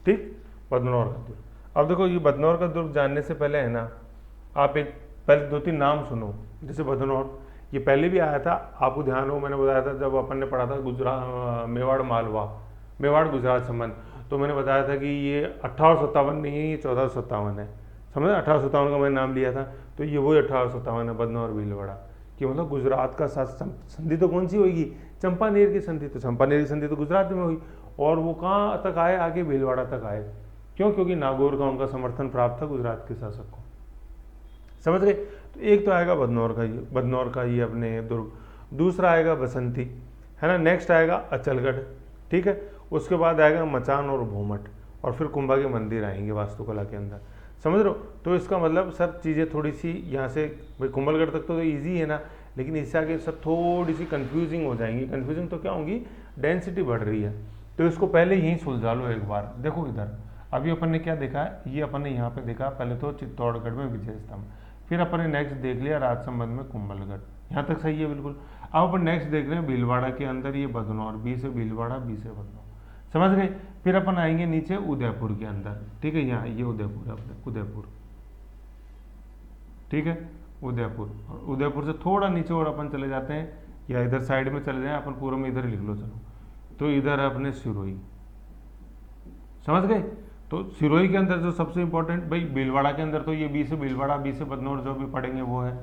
ठीक, बदनौर का दुर्ग। अब देखो ये बदनौर का दुर्ग जानने से पहले है ना, आप एक पहले 2-3 नाम सुनो, जैसे बदनौर, ये पहले भी आया था, आपको ध्यान हो मैंने बताया था जब अपन ने पढ़ा था गुजरात मेवाड़ मालवा, मेवाड़ गुजरात संबंध, तो मैंने बताया था कि ये 1857 नहीं है, ये 1457 है, समझ, 1857 का मैंने नाम लिया था, तो ये वही 1857 है बदनौर भीलवाड़ा, कि मतलब गुजरात का साथ संधि तो कौन सी होगी, चंपानेर की संधि, तो चंपानेर की संधि तो गुजरात में हुई, और वो कहाँ तक आए, आगे भीलवाड़ा तक आए, क्यों, क्योंकि नागौर का उनका समर्थन प्राप्त था गुजरात के शासक को, समझ गए। तो एक तो आएगा बदनौर का ये अपने दुर्ग, दूसरा आएगा बसंती, है ना, नेक्स्ट आएगा अचलगढ़, ठीक है, उसके बाद आएगा मचान और भोमट, और फिर कुंभा के मंदिर आएंगे वास्तुकला के अंदर, समझ रहे हो। तो इसका मतलब सब चीज़ें थोड़ी सी यहाँ से, भाई कुंभलगढ़ तक तो ईजी है ना, लेकिन इससे आगे सब थोड़ी सी कन्फ्यूजिंग हो जाएंगी। कन्फ्यूजिंग तो क्या होंगी, डेंसिटी बढ़ रही है, तो इसको पहले यहीं सुलझा लो एक बार। देखो इधर अभी अपन ने क्या देखा है, ये अपन ने यहाँ पे देखा पहले तो चित्तौड़गढ़ में विजय स्तंभ, फिर अपन ने नेक्स्ट देख लिया राजसमंद में कुंभलगढ़, यहाँ तक सही है बिल्कुल। अब अपन नेक्स्ट देख रहे हैं भीलवाड़ा के अंदर ये बदनौर, बी से भीलवाड़ा, बी से बदनौर, समझ गए। फिर अपन आएंगे नीचे उदयपुर के अंदर, ठीक है, यहाँ ये उदयपुर है अपने, उदयपुर, ठीक है, उदयपुर, और उदयपुर से थोड़ा नीचे और अपन चले जाते हैं, या इधर साइड में चले जाएं, अपन पूर्व में इधर लिख लो चलो, तो इधर है अपने सिरोही, समझ गए। तो सिरोही के अंदर जो सबसे इंपॉर्टेंट, भाई भीलवाड़ा के अंदर तो ये बी से भीलवाड़ा, बी से बदनौर जो भी पढ़ेंगे वो है,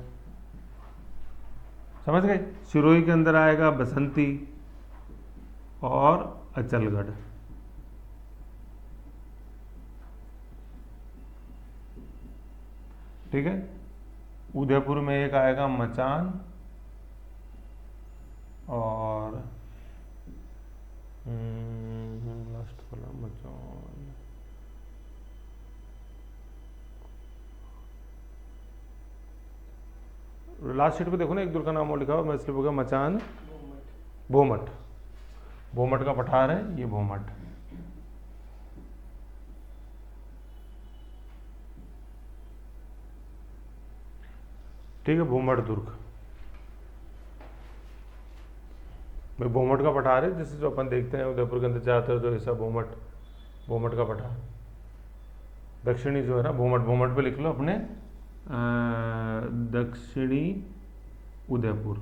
समझ गए। सिरोही के अंदर आएगा बसंती और अचलगढ़, ठीक है। उदयपुर में एक आएगा मचान और लास्ट वाला मचान, लास्ट शीट पे देखो ना एक दुर्ग का नाम और लिखा हुआ, मैं इसलिए बोल मचान, भोमट, भोमट का पठार है ये भोमट, ठीक है, भोमट दुर्ग, भाई भोमट का पठार है, जैसे जो अपन देखते हैं उदयपुर के अंदर ज़्यादातर जो ऐसा भोमट का पठार, दक्षिणी जो है ना भोमट, भोमट पे लिख लो अपने दक्षिणी उदयपुर,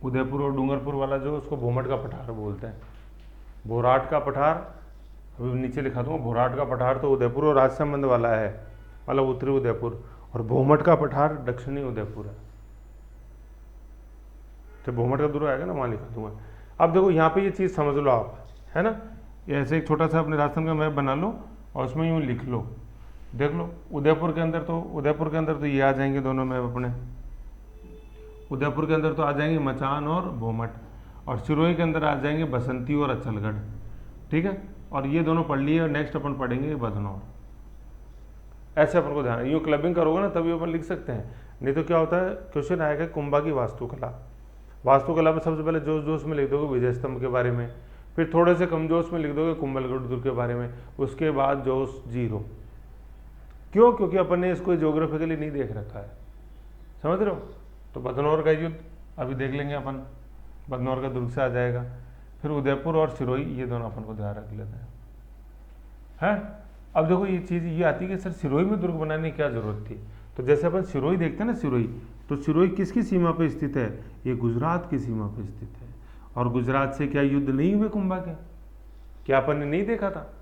उदयपुर और डूंगरपुर वाला जो उसको भोमट का पठार बोलते हैं। भोराट का पठार अभी नीचे लिखा दूंगा, भोराट का पठार तो उदयपुर और राजसमंद वाला है, मतलब उत्तरी उदयपुर, और भोमट का पठार दक्षिणी उदयपुर है, तो भोमट का दूर आएगा ना वहाँ लिखा दूंगा। अब देखो यहाँ पे ये चीज़ समझ लो आप, है ना, ऐसे एक छोटा सा अपने राजस्थान का मैप बना लो और उसमें यूँ लिख लो, देख लो उदयपुर के अंदर तो ये आ जाएंगे दोनों मैप अपने, उदयपुर के अंदर तो आ जाएंगे मचान और भोमट, और सिरोही के अंदर आ जाएंगे बसंती और अचलगढ़, ठीक है, और ये दोनों पढ़ लिए, और नेक्स्ट अपन पढ़ेंगे बदनौर। ऐसे अपन को ध्यान, यूँ क्लबिंग करोगे ना तभी अपन लिख सकते हैं, नहीं तो क्या होता है, क्वेश्चन आएगा कुंभा की वास्तुकला। वास्तुकला में सबसे पहले जोश जोश में लिख दोगे विजय स्तंभ के बारे में, फिर थोड़े से कम जोश में लिख दोगे कुंभलगढ़ दुर्ग के बारे में, उसके बाद जोश जीरो। क्यों? क्योंकि अपन ने इसको ज्योग्राफिकली नहीं देख रखा है, समझ रहे हो। तो बदनौर का युद्ध अभी देख लेंगे अपन, बदनौर का दुर्ग से आ जाएगा। फिर उदयपुर और सिरोही, ये दोनों अपन को ध्यान रख लेते हैं। अब देखो ये चीज़ ये आती है कि सर सिरोही में दुर्ग बनाने की क्या जरूरत थी। तो जैसे अपन सिरोही देखते हैं ना, सिरोही, तो सिरोही किसकी सीमा पे स्थित है? ये गुजरात की सीमा पे स्थित है। और गुजरात से क्या युद्ध नहीं हुए कुंभा के? क्या अपन ने नहीं देखा था?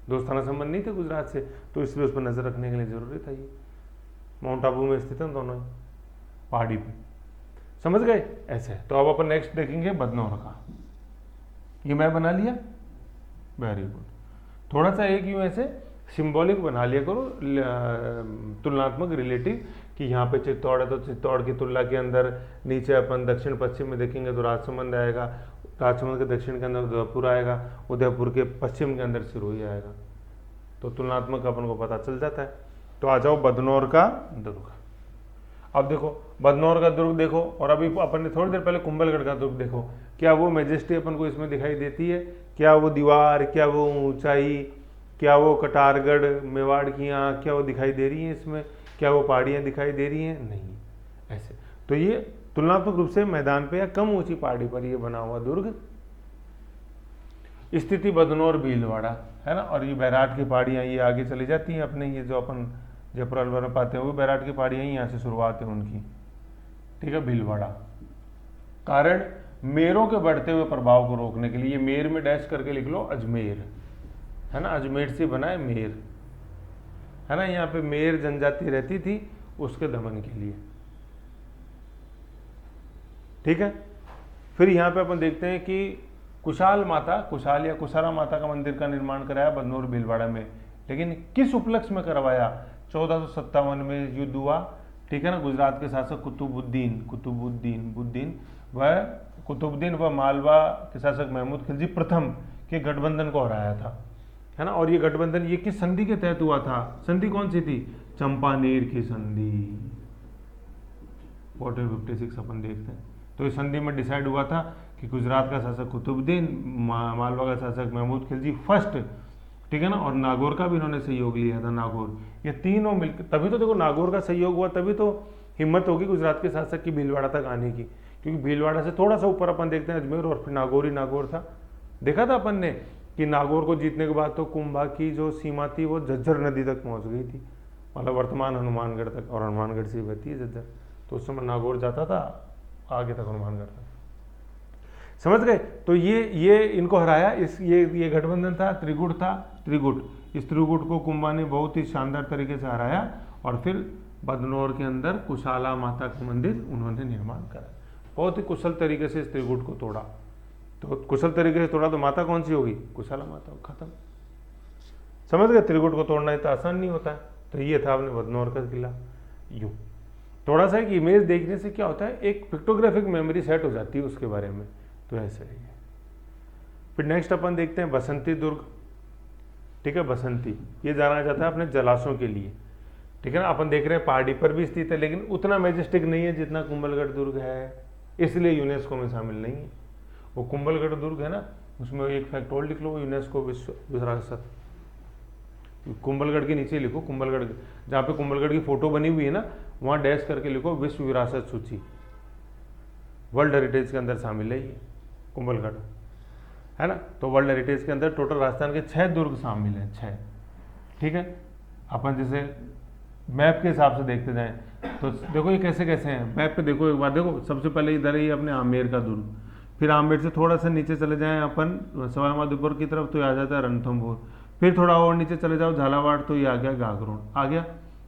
दोस्ताना संबंध नहीं थे गुजरात से, तो इसलिए उस पर नजर रखने के लिए जरूरी था। ये माउंट आबू में स्थित है दोनों पहाड़ी पे, समझ गए ऐसे। तो अब अपन नेक्स्ट देखेंगे बदनौर का। ये मैं बना लिया, वेरी गुड। थोड़ा सा एक यूं ऐसे सिंबॉलिक बना लिया करो, तुलनात्मक रिलेटिव, कि यहाँ पे चित्तौड़ है तो चित्तौड़ की तुलना के अंदर नीचे अपन दक्षिण पश्चिम में देखेंगे तो राजसमंद आएगा, राजसमंद के दक्षिण के अंदर उदयपुर आएगा, उदयपुर के पश्चिम के अंदर सिरोही आएगा। तो तुलनात्मक अपन को पता चल जाता है। तो आ जाओ बदनौर का दुर्ग। अब देखो बदनौर का दुर्ग देखो, और अभी अपन ने थोड़ी देर पहले कुंभलगढ़ का दुर्ग देखो। क्या वो मेजेस्टी अपन को इसमें दिखाई देती है? क्या वो दीवार, क्या वो ऊंचाई, क्या वो कटारगढ़ मेवाड़ की आँख, क्या वो दिखाई दे रही है इसमें? क्या वो पहाड़ियाँ दिखाई दे रही हैं? नहीं। ऐसे तो ये तुलनात्मक रूप से मैदान पे या कम ऊंची पहाड़ी पर ये बना हुआ दुर्ग। स्थिति बदनौर भीलवाड़ा है ना, और ये बैराट की पहाड़ियाँ ये आगे चली जाती हैं अपने, ये जो अपन जयपुर अलवर में पाते हैं वो बैराट की पहाड़ियाँ ही यहाँ से शुरुआत है उनकी, ठीक है। भीलवाड़ा कारण मेरों के बढ़ते हुए प्रभाव को रोकने के लिए, ये मेर में डैश करके लिख लो अजमेर, है ना, अजमेर से बना है मेर, है ना। यहाँ पे मेर जनजाति रहती थी, उसके दमन के लिए, ठीक है। फिर यहाँ पे अपन देखते हैं कि कुशाल माता, कुशाल या कुशारा माता का मंदिर का निर्माण कराया बदनौर भीलवाड़ा में, लेकिन किस उपलक्ष्य में करवाया? 1457 में युद्ध हुआ, ठीक है ना। गुजरात के शासक कुतुबुद्दीन व मालवा के शासक महमूद खिलजी प्रथम के गठबंधन को हराया था, है ना। और ये गठबंधन ये किस संधि के तहत हुआ था? संधि कौन सी थी? चंपानेर की संधि, 1456 अपन देखते हैं। तो इस संधि में डिसाइड हुआ था कि गुजरात का शासक कुतुबुद्दीन, मालवा का शासक महमूद खिलजी फर्स्ट, ठीक है ना, और नागौर का भी इन्होंने सहयोग लिया था। नागौर, ये तीनों मिलकर, तभी तो देखो नागौर का सहयोग हुआ, तभी तो हिम्मत होगी गुजरात के शासक की भीलवाड़ा तक आने की, क्योंकि भीलवाड़ा से थोड़ा सा ऊपर अपन देखते हैं अजमेर, और फिर नागौर ही नागौर था। देखा था अपन ने कि नागौर को जीतने के बाद तो कुंभा की जो सीमा थी वो झज्जर नदी तक पहुंच गई थी, मतलब वर्तमान हनुमानगढ़ तक, और हनुमानगढ़ से बहती है झज्जर, तो उस समय नागौर जाता था आगे तक हनुमानगढ़ तक, समझ गए। तो ये इनको हराया, इस ये गठबंधन था, त्रिगुट था, त्रिगुट, इस त्रिगुट को कुंभा ने बहुत ही शानदार तरीके से हराया, और फिर बदनौर के अंदर कुशाला माता का मंदिर उन्होंने निर्माण करा, बहुत ही कुशल तरीके से इस त्रिगुट को तोड़ा। तो कुशल तरीके से तोड़ा तो माता कौन सी होगी? कुशाला माता, खत्म, समझ गए। त्रिगुट को तोड़ना इतना आसान नहीं होता है। तो ये था अपने बदनौर का किला। यूं थोड़ा सा एक इमेज देखने से क्या होता है, एक पिक्टोग्राफिक मेमोरी सेट हो जाती है उसके बारे में, तो ऐसे ही है। फिर नेक्स्ट अपन देखते हैं बसंती दुर्ग, ठीक है। बसंती ये जाना जाता है अपने जलाशयों के लिए, ठीक है ना। अपन देख रहे हैं पहाड़ी पर भी स्थित है, लेकिन उतना मैजेस्टिक नहीं है जितना कुंभलगढ़ दुर्ग है, इसलिए यूनेस्को में शामिल नहीं है। वो कुंभलगढ़ दुर्ग है ना, उसमें एक फैक्ट और लिख लो, यूनेस्को विश्व विरासत, कुंभलगढ़ के नीचे लिखो, कुंभलगढ़ जहाँ पे कुंभलगढ़ की फोटो बनी हुई है ना, वहाँ डैश करके लिखो विश्व विरासत सूची, वर्ल्ड हेरिटेज के अंदर शामिल है ये कुंभलगढ़, है ना। तो वर्ल्ड हेरिटेज के अंदर टोटल राजस्थान के 6 दुर्ग शामिल हैं, 6, ठीक है। अपन जैसे मैप के हिसाब से देखते जाएं तो देखो ये कैसे कैसे हैं मैप पे, देखो एक बार देखो, सबसे पहले इधर ही अपने आमेर का दुर्ग, फिर आमेर से थोड़ा सा नीचे चले जाएं अपन सवाई माधोपुर की तरफ तो ये आ जाता है रणथंभौर, फिर थोड़ा और नीचे चले जाओ झालावाड़ तो ये आ गया गागरोन, आ गया।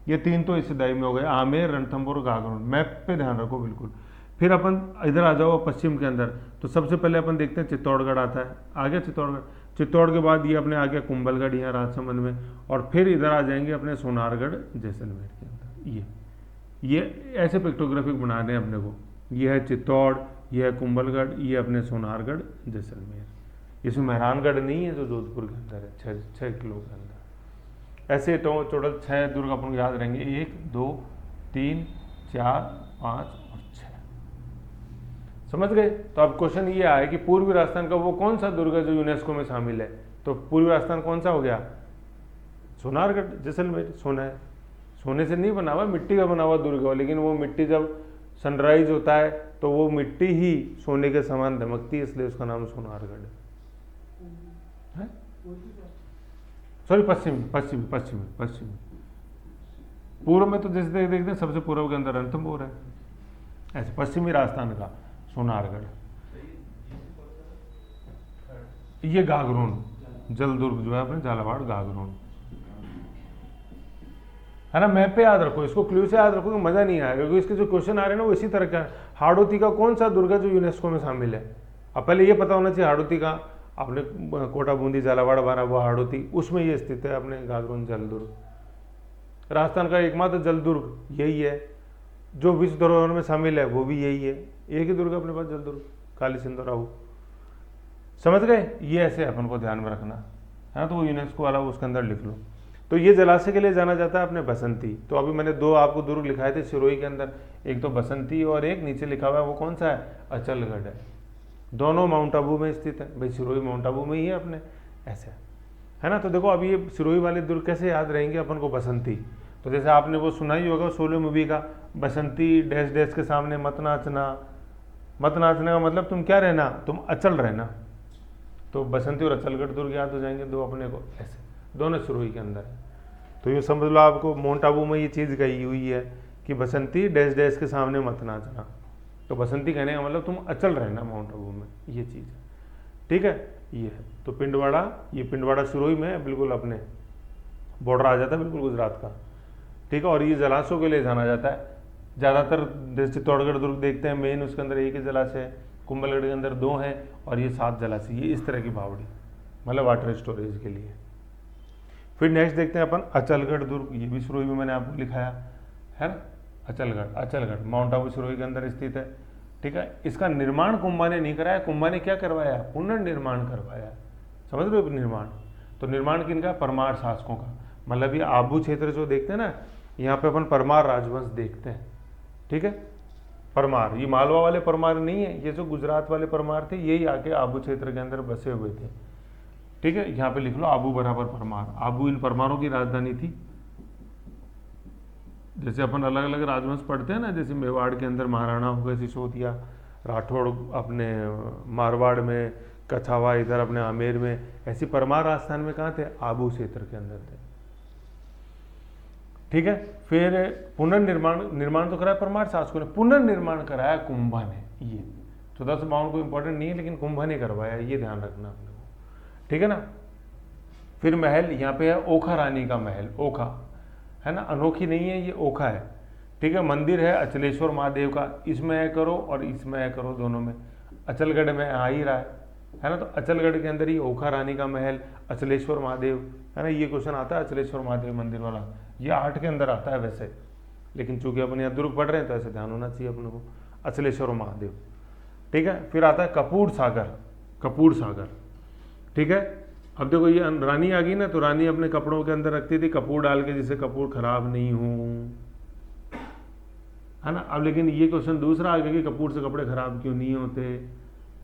ये 3 तो इस दाई में हो गए, आमेर, रणथंभौर, गागरोन, मैप पे ध्यान रखो बिल्कुल। फिर अपन इधर आ जाओ पश्चिम के अंदर, तो सबसे पहले अपन देखते हैं चित्तौड़गढ़ आता है, आ गया चित्तौड़गढ़। चित्तौड़ के बाद ये अपने आ गया कुंभलगढ़ यहाँ राजसमंद में, और फिर इधर आ जाएंगे अपने सोनारगढ़ जैसलमेर के अंदर। ये ऐसे पिक्टोग्राफिक बना दें अपने को, ये है चित्तौड़, ये है कुंभलगढ़, ये अपने सोनारगढ़ जैसलमेर। इसमें मेहरानगढ़ नहीं है जो जोधपुर के अंदर है, 6 किलो के अंदर। ऐसे तो टोटल 6 दुर्ग अपन को याद रहेंगे, 1 2 3, 4, 5 और 6। समझ गए। तो अब क्वेश्चन ये आया कि पूर्वी राजस्थान का वो कौन सा दुर्ग है जो यूनेस्को में शामिल है। तो पूर्वी राजस्थान कौन सा हो गया, सोनारगढ़ जैसलमेर। सोना है, सोने से नहीं बना हुआ, मिट्टी का बना हुआ दुर्ग है, लेकिन वो मिट्टी जब सनराइज होता है तो वो मिट्टी ही सोने के समान दमकती है, इसलिए उसका नाम सोनारगढ़ है। सॉरी, पश्चिमी। पूर्व में तो जैसे देखते हैं सबसे पूर्व के अंदर रणथंभौर है, ऐसे पश्चिमी राजस्थान का सोनारगढ़। ये गागरोन, जलदुर्ग जो है अपने झालावाड़ गागरोन है ना। मैप पे याद रखो, इसको क्लू से याद रखो कि मजा नहीं आएगा, क्योंकि इसके जो क्वेश्चन आ रहे हैं ना वो इसी तरह का। हाड़ौती का कौन सा दुर्ग है जो यूनेस्को में शामिल है। अब पहले ये पता होना चाहिए हाड़ौती का, अपने कोटा बूंदी झालावाड़ बारा वो हाड़ौती, उसमें ये स्थित है अपने गागरोन जलदुर्ग। राजस्थान का एकमात्र जलदुर्ग यही है, जो विश्व धरोहर में शामिल है वो भी यही है। एक ही दुर्ग अपने पास जलदुर्ग, काली सिंधु राहु। समझ गए। ये ऐसे अपन को ध्यान में रखना है ना, तो वो यूनेस्को वाला उसके अंदर लिख लो। तो ये जलाशय के लिए जाना जाता है अपने बसंती। तो अभी मैंने दो आपको दुर्ग लिखाए थे सिरोही के अंदर, एक तो बसंती और एक नीचे लिखा हुआ है वो कौन सा है, अचलगढ़ है। दोनों माउंट आबू में स्थित है। भाई सिरोही माउंट आबू में ही है अपने, ऐसे है ना। तो देखो अभी ये सिरोही वाले दुर्ग कैसे याद रहेंगे अपन को, बसंती। तो जैसे आपने वो सुना ही होगा शोले मूवी का, बसंती डैश डैश के सामने मत नाचना। मत नाचने का मतलब तुम क्या रहना, तुम अचल रहना। तो बसंती और अचलगढ़ दुर्ग याद हो जाएंगे दो अपने को, ऐसे दोनों सिरोही के अंदर है। तो ये समझ लो आपको माउंट आबू में ये चीज़ कही हुई है कि बसंती डैश डैश के सामने मत नाचना। तो बसंती कहने का मतलब तुम अचल रहना माउंट आबू में, ये चीज़ है। ठीक है, ये है। तो पिंडवाड़ा, ये पिंडवाड़ा सिरोही में है, बिल्कुल अपने बॉर्डर आ जाता है बिल्कुल गुजरात का। ठीक है, और ये जलाशयों के लिए जाना जाता है ज़्यादातर। जैसे चित्तौड़गढ़ दुर्ग देखते हैं मेन, उसके अंदर एक ही जलाशय है। कुंभलगढ़ के अंदर 2 हैं और ये 7 जलाशय, ये इस तरह की बावड़ी, मतलब वाटर स्टोरेज के लिए। फिर नेक्स्ट देखते हैं अपन अचलगढ़ दुर्ग, ये भी सिरोही में मैंने आपको लिखाया है ना। अचलगढ़ माउंट आबू सिरोही के अंदर स्थित है। ठीक है, इसका निर्माण कुंभा ने नहीं कराया। कुंभा ने क्या करवाया, पुनर्निर्माण करवाया। समझ रहे हो निर्माण। तो निर्माण किनका, परमार शासकों का। मतलब ये आबू क्षेत्र जो देखते हैं ना, यहाँ पे अपन परमार राजवंश देखते हैं। ठीक है, परमार, ये मालवा वाले परमार नहीं है, ये जो गुजरात वाले परमार थे यही आके आबू क्षेत्र के अंदर बसे हुए थे। ठीक है, यहाँ पे लिख लो आबू बराबर परमार। आबू इन परमारों की राजधानी थी। जैसे अपन अलग अलग राजवंश पढ़ते हैं ना, जैसे मेवाड़ के अंदर महाराणा हो गए सिसोदिया, राठौड़ अपने मारवाड़ में, कछावा इधर अपने आमेर में, ऐसी परमार राजस्थान में कहाँ थे, आबू क्षेत्र के अंदर थे। ठीक है, फिर निर्माण तो कराया परमार शासकों ने, पुनर्निर्माण कराया कुंभा ने। ये 1452 को इंपॉर्टेंट नहीं है, लेकिन कुंभा ने करवाया, ये ध्यान रखना अपने को। ठीक है ना। फिर महल यहाँ पे है ओखा रानी का महल, ओखा है ना, अनोखी नहीं है ये, ओखा है। ठीक है, मंदिर है अचलेश्वर महादेव का, इसमें है करो और इसमें है करो, दोनों में। अचलगढ़ में आ ही रहा है ना। तो अचलगढ़ के अंदर ही ओखा रानी का महल, अचलेश्वर महादेव है ना। ये क्वेश्चन आता है अचलेश्वर महादेव मंदिर वाला, ये 8 के अंदर आता है वैसे, लेकिन चूंकि अपन यहाँ दुर्ग पढ़ रहे हैं तो ऐसे ध्यान होना चाहिए अपने को, अचलेश्वर महादेव। ठीक है, फिर आता है कपूर सागर। ठीक है, अब देखो ये रानी आ गई ना, तो रानी अपने कपड़ों के अंदर रखती थी कपूर डाल के, जिससे कपूर खराब नहीं हो, है ना। अब लेकिन ये क्वेश्चन दूसरा आ गया कि कपूर से कपड़े खराब क्यों नहीं होते।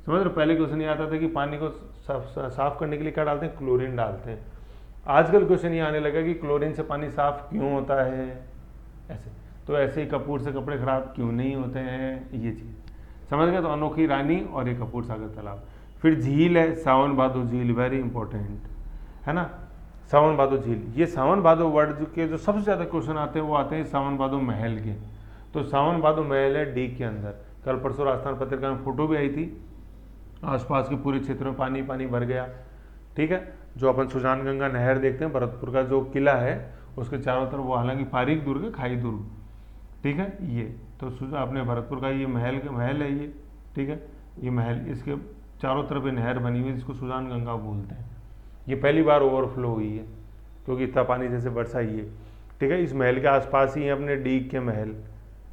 समझ रहे, पहले क्वेश्चन ये आता था कि पानी को साफ करने के लिए क्या डालते हैं, क्लोरीन डालते हैं। आजकल क्वेश्चन ये आने लगा कि क्लोरीन से पानी साफ क्यों होता है, ऐसे। तो ऐसे ही कपूर से कपड़े खराब क्यों नहीं होते हैं, ये चीज़ समझ गए। तो अनोखी रानी और ये कपूर सागर तालाब। फिर झील है सावन भादो झील, वेरी इंपॉर्टेंट है ना, सावन भादो झील। ये सावन भादो वर्ड के जो सबसे ज़्यादा क्वेश्चन आते हैं वो आते हैं सावन भादो महल के। तो सावन भादो महल है डी के अंदर। कल परसों राजस्थान पत्रिका में फोटो भी आई थी, आसपास के पूरे क्षेत्र में पानी पानी भर गया। ठीक है, जो अपन सुजान गंगा नहर देखते हैं, भरतपुर का जो किला है उसके चारों तरफ, वो हालांकि पारीक दुर्ग है, खाई दुर्ग। ठीक है, ये तो अपने भरतपुर का ये महल है ये। ठीक है, ये महल, इसके चारों तरफ नहर बनी हुई है जिसको सुजान गंगा बोलते हैं। ये पहली बार ओवरफ्लो हुई है क्योंकि इतना पानी जैसे बरसा ही है। ठीक है, इस महल के आसपास ही है अपने डीग के महल।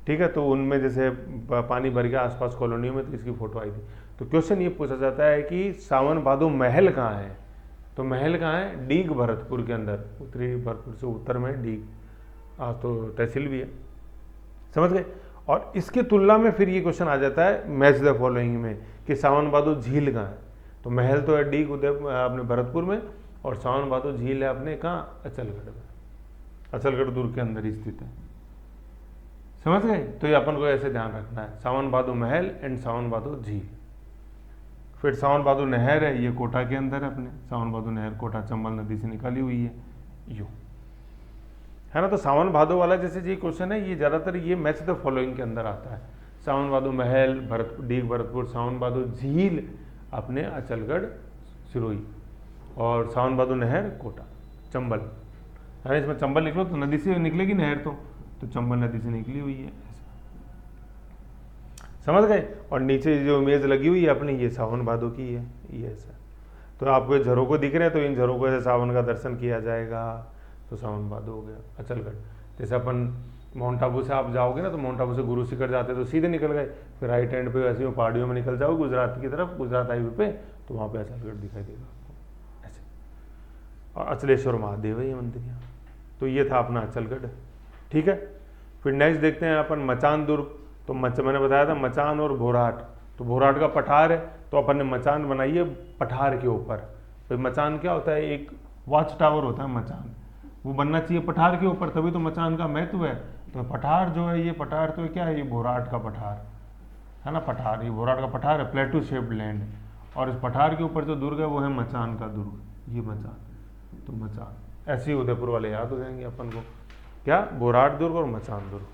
ठीक है, तो उनमें जैसे पानी भर गया आसपास कॉलोनियों में, तो इसकी फोटो आई थी। तो क्वेश्चन ये पूछा जाता है कि सावन भादो महल कहाँ है। तो महल कहाँ है, डीग भरतपुर के अंदर, उत्तरी भरतपुर से उत्तर में डीग, तो तहसील भी है। समझ गए। और इसके तुलना में फिर ये क्वेश्चन आ जाता है मैच द फॉलोइंग में कि सावन भादो झील कहाँ है। तो महल तो है डी उदय अपने भरतपुर में, और सावन भादो झील है अपने कहाँ, अचलगढ़ में। अचलगढ़ दुर्ग के अंदर ही स्थित है। समझ गए। तो ये अपन को ऐसे ध्यान रखना है, सावन भादो महल एंड सावन भादो झील। फिर सावन भादो नहर है, ये कोटा के अंदर है अपने। सावन भादो नहर कोटा चंबल नदी से निकाली हुई है, यूँ है ना। तो सावन भादो वाला जैसे ये क्वेश्चन है, ये ज़्यादातर ये मैच द फॉलोइंग के अंदर आता है। सावन भादो महल भरतपुर, सावन भादो झील अपने अचलगढ़ सिरोही, और सावन भादो नहर कोटा चंबल है। इसमें चंबल निकलो तो नदी से निकलेगी नहर, तो चंबल नदी से निकली हुई है, समझ गए। और नीचे जो इमेज लगी हुई है अपनी, ये सावन भादो की है, ये ऐसा। तो आपको झरों को दिख रहे हैं, तो इन झरों को ऐसे सावन का दर्शन किया जाएगा, तो सावन भादो हो गया अचलगढ़। जैसे अपन माउंट आबू से आप जाओगे ना, तो माउंट आबू से गुरु शिखर जाते तो सीधे निकल गए, फिर राइट हैंड पे ऐसे पहाड़ियों में निकल जाओ गुजरात की तरफ, गुजरात हाईवे पे, तो वहाँ पे अचलगढ़ दिखाई देगा आपको ऐसे। और अचलेश्वर महादेव है ये मंदिर यहाँ। तो ये था अपना अचलगढ़, ठीक है। फिर नेक्स्ट देखते हैं अपन मचान दुर्ग। तो मैंने बताया था मचान और भोराट, तो भोराट का पठार है, तो अपन ने मचान बनाई है पठार के ऊपर। तो मचान क्या होता है, एक वॉच टावर होता है मचान, वो बनना चाहिए पठार के ऊपर, तभी तो मचान का महत्व है। तो पठार जो है, ये पठार तो क्या है, ये भोराट का पठार है ना। पठार, ये भोराट का पठार है, प्लेटू शेप्ड लैंड। और इस पठार के ऊपर जो दुर्ग है वो है मचान का दुर्ग, ये मचान। तो मचान ऐसे ही उदयपुर वाले याद हो जाएंगे अपन को, क्या, भोराट दुर्ग और मचान दुर्ग।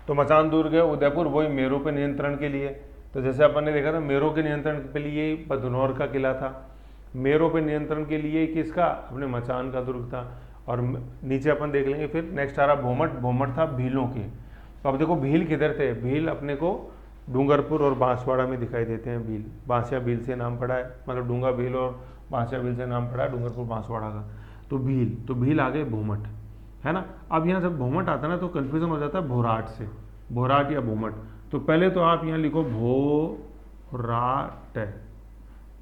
तो मचान दुर्ग है उदयपुर, वही मेरू पे नियंत्रण के लिए। तो जैसे अपन ने देखा था मेरू के नियंत्रण के लिए बदनौर का किला था, मेरू पे नियंत्रण के लिए किसका, अपने मचान का दुर्ग था। और नीचे अपन देख लेंगे फिर नेक्स्ट आ रहा भोमट। भोमट था भीलों के। तो अब देखो भील किधर थे, भील अपने को डूंगरपुर और बांसवाड़ा में दिखाई देते हैं। भील, बांसिया भील से नाम पड़ा है, मतलब डूंगा भील और बांसिया भील से नाम पड़ा है डूंगरपुर बांसवाड़ा का। तो भील आ गए भोमट, है ना। अब यहाँ जब भोमट आता है ना, तो कन्फ्यूजन हो जाता है भोराट से, भोराट या भोमट। तो पहले तो आप यहाँ लिखो भोराट,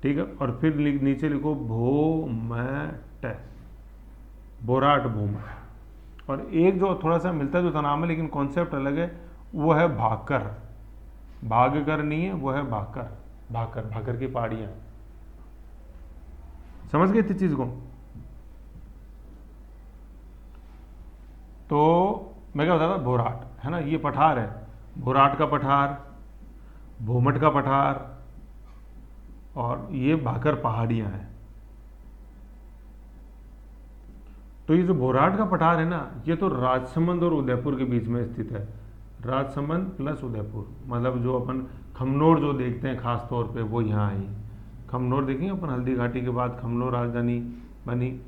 ठीक है, और फिर नीचे लिखो भोमट, भोराट भोमट। और एक जो थोड़ा सा मिलता जुलता नाम है लेकिन कॉन्सेप्ट अलग है, वो है भाकर। भागकर नहीं है, वो है भाकर, भाकर की पहाड़ियाँ। समझ गए इस चीज को। तो मैं क्या बता था, भोराट है ना, ये पठार है, भोराट का पठार, भोमट का पठार, और ये भाकर पहाड़ियां हैं। तो ये जो भोराट का पठार है ना, ये तो राजसमंद और उदयपुर के बीच में स्थित है। राजसमंद प्लस उदयपुर, मतलब जो अपन खमनोर जो देखते हैं खास तौर पे, वो यहाँ आई। खमनोर देखेंगे अपन, हल्दी घाटी के बाद खमनोर राजधानी बनी।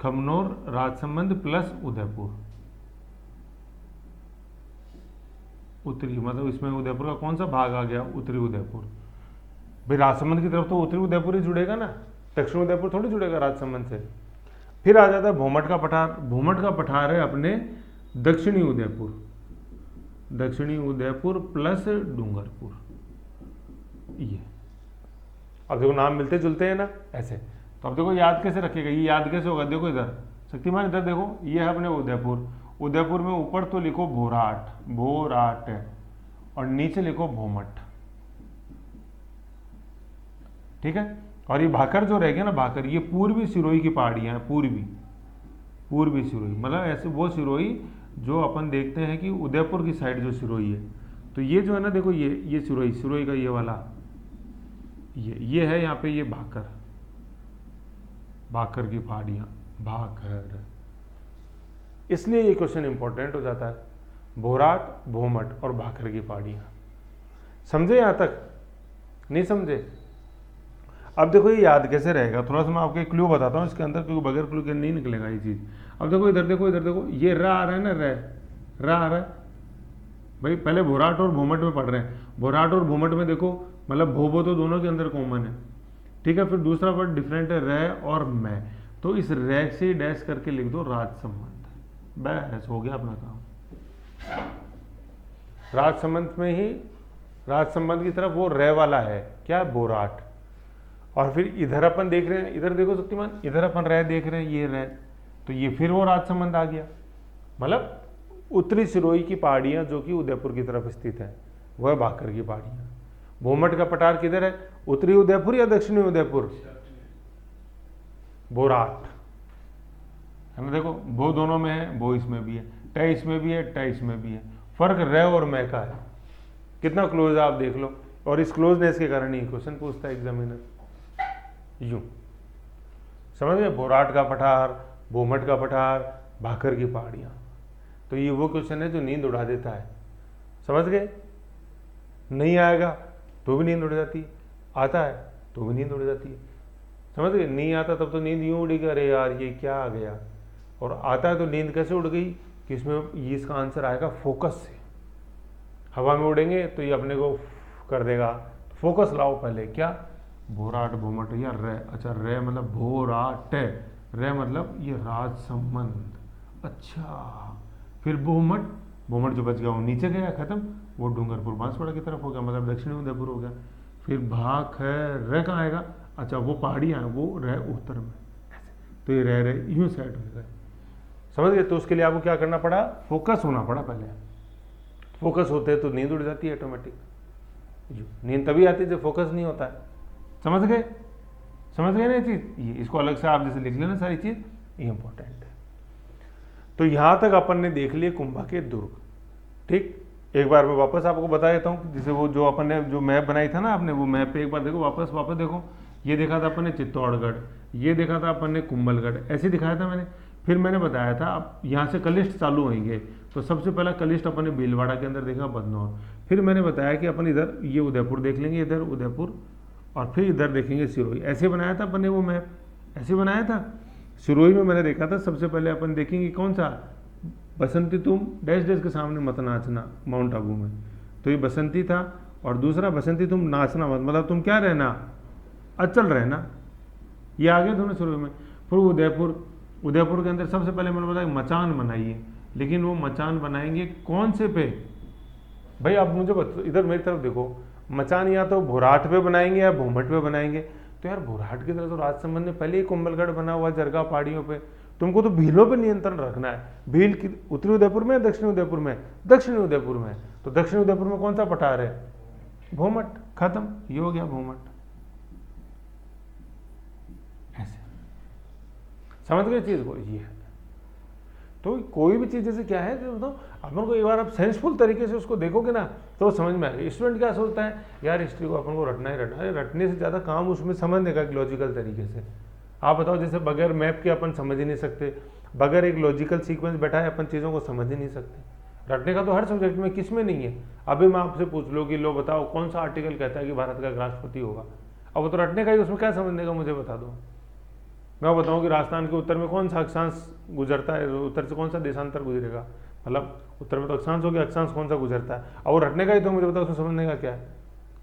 खमनोर राजसमंद प्लस उदयपुर, उत्तरी, मतलब इसमें उदयपुर का कौन सा भाग आ गया, उत्तरी उदयपुर। भाई राजसमंद की तरफ तो उत्तरी उदयपुर ही जुड़ेगा ना, दक्षिण उदयपुर थोड़ी जुड़ेगा राजसमंद से। फिर आ जाता है भोमट का पठार। भोमट का पठार है अपने दक्षिणी उदयपुर, दक्षिणी उदयपुर प्लस डूंगरपुर। ये अब देखो नाम मिलते जुलते हैं ना ऐसे। तो अब देखो याद कैसे रखेगा, ये याद कैसे होगा, देखो इधर शक्तिमान, इधर देखो, ये है अपने उदयपुर। उदयपुर में ऊपर तो लिखो भोराट, भोराट, और नीचे लिखो भोमट, ठीक है। और ये भाकर जो रह गया ना, भाकर, ये पूर्वी सिरोही की पहाड़ियां हैं, पूर्वी सिरोही, मतलब ऐसे वो सिरोही जो अपन देखते हैं कि उदयपुर की साइड जो सिरोही है। तो ये जो है ना, देखो ये सिरोही का ये वाला, ये है यहाँ पे, ये भाकर की पहाड़ियां, भाकर। इसलिए ये क्वेश्चन इंपॉर्टेंट हो जाता है, भोराट, भोमट और भाकर की पहाड़ियां। समझे यहां तक, नहीं समझे। अब देखो ये याद कैसे रहेगा, थोड़ा सा मैं आपको एक क्लू बताता हूँ इसके अंदर, क्योंकि बगैर क्लू के नहीं निकलेगा ये चीज़। अब देखो इधर देखो, इधर देखो, ये रा आ रहा है ना, रा आ रहा है भाई। पहले भोराट और भोमट में पढ़ रहे हैं, भोराट और भोमट में देखो, मतलब भोबो तो दोनों के अंदर कॉमन है, ठीक है। फिर दूसरा वर्ड डिफरेंट है, रे और मैं। तो इस रे से डैश करके लिख दो राजसमंद, बस हो गया अपना काम। राजसमंद में ही, राजसमंद की तरफ वो रे वाला है, क्या, बोराट। और फिर इधर अपन देख रहे हैं, इधर देखो शक्तिमान, इधर अपन रे देख रहे हैं, ये रे, तो ये फिर वो राजसमंद आ गया। मतलब उत्तरी सिरोही की पहाड़ियाँ जो कि उदयपुर की तरफ स्थित है, वह है भाकर की पहाड़ियाँ। भोमट का पठार किधर है, उत्तरी उदयपुर या दक्षिणी उदयपुर, बोराट है ना। देखो वो दोनों में है, वो इसमें भी है, ट इसमें भी है, ट इसमें भी है। फर्क र और मैं का है, कितना क्लोज है आप देख लो। और इस क्लोजनेस के कारण ही क्वेश्चन पूछता है एग्जामिनर। यूं समझ गए, बोराट का पठार, भोमट का पठार, भाकर की पहाड़ियाँ। तो ये वो क्वेश्चन है जो नींद उड़ा देता है, समझ गए। नहीं आएगा तो भी नींद उड़ जाती है, आता है तो भी नींद उड़ जाती है, समझ गए। नहीं आता तब तो नींद यूं उड़ी, अरे यार ये क्या आ गया। और आता है तो नींद कैसे उड़ गई कि इसमें ये इसका आंसर आएगा फोकस से। हवा में उड़ेंगे तो ये अपने को कर देगा, फोकस लाओ पहले। क्या, बोराट भोमट या रे, अच्छा रे मतलब बोराट, रे मतलब ये राज संबंध, अच्छा। फिर भोमट, भोमट जो बच गया वो नीचे गया, खत्म, वो डूंगरपुर बांसवाड़ा की तरफ हो गया, मतलब दक्षिणी उदयपुर हो गया। फिर भाग है, रे कहाँ आएगा, अच्छा वो पहाड़ियाँ हैं वो रे उत्तर में, तो ये रे यूं सेट हो गए, समझ गए। तो उसके लिए आपको क्या करना पड़ा, फोकस होना पड़ा पहले। फोकस होते हैं तो नींद उड़ जाती है ऑटोमेटिक। नींद तभी आती है जब फोकस नहीं होता है, समझ गए, समझ गए ना ये चीज़। ये इसको अलग से आप जैसे लिख लेना सारी चीज़, ये इंपॉर्टेंट है। तो यहाँ तक अपन ने देख लिए कुंभा के दुर्ग, ठीक। एक बार मैं वापस आपको बता देता हूँ, जैसे वो जो अपन ने जो मैप बनाई था ना आपने, वो मैप पे एक बार देखो, वापस देखो। ये देखा था अपन ने चित्तौड़गढ़, ये देखा था अपन ने कुंभलगढ़, ऐसे दिखाया था मैंने। फिर मैंने बताया था अब यहाँ से कलिस्ट चालू होंगे, तो सबसे पहला कलिस्ट अपन ने भीलवाड़ा के अंदर देखा, बदनौर। फिर मैंने बताया कि अपन इधर ये उदयपुर देख लेंगे, इधर उदयपुर, और फिर इधर देखेंगे सिरोही। ऐसे बनाया था अपन ने वो मैप, ऐसे बनाया था। सिरोही में मैंने देखा था सबसे पहले अपन देखेंगे कौन सा, बसंती तुम डैश डैश के सामने मत नाचना, माउंट आबू में, तो ये बसंती था। और दूसरा बसंती तुम नाचना मत, मतलब तुम क्या रहना, अचल रहना, ये आ गया दोनों शुरू में। फिर उदयपुर, उदयपुर के अंदर सबसे पहले मैंने बताया मचान बनाइए, लेकिन वो मचान बनाएंगे कौन से पे, भाई आप मुझे इधर मेरी तरफ देखो, मचान या तो भोराट पे बनाएंगे या भोमट पे बनाएंगे। तो यार भोराट की तरह तो राजसमंद में पहले ही कुंभलगढ़ बना हुआ, जरगा पहाड़ियों पे, तुमको तो भीलों पे नियंत्रण रखना है। भील की उत्तरी उदयपुर में, दक्षिणी उदयपुर में, दक्षिणी उदयपुर में। तो दक्षिणी उदयपुर में कौन सा पठार है, भोमट, खत्म, ये हो गया भोमट। ऐसे समझ गए चीज को, ये है। तो कोई भी चीज जैसे क्या है जो बताओ, अपन को एक बार आप सेंसफुल तरीके से उसको देखोगे ना तो समझ में आएगा। स्टूडेंट क्या सोचता है, यार हिस्ट्री को अपन को रटना ही रटना है, रटने से ज़्यादा काम उसमें समझने का लॉजिकल तरीके से। आप बताओ, जैसे बगैर मैप के अपन समझ ही नहीं सकते, बगैर एक लॉजिकल सीक्वेंस बैठाए अपन चीज़ों को समझ ही नहीं सकते। रटने का तो हर सब्जेक्ट में, किस में नहीं है। अभी मैं आपसे पूछ लो कि लो बताओ कौन सा आर्टिकल कहता है कि भारत का राष्ट्रपति होगा, अब वो तो रटने का ही, उसमें क्या समझने का, मुझे बता दो। मैं बताऊं कि राजस्थान के उत्तर में कौन सा अक्षांश गुजरता है, उत्तर से कौन सा देशांतर गुजरेगा, मतलब उत्तर में तो अक्षांश हो गया, अक्षांश कौन सा गुजरता है, और वो रटने का ही, तो मुझे बताओ उसमें समझने का क्या है।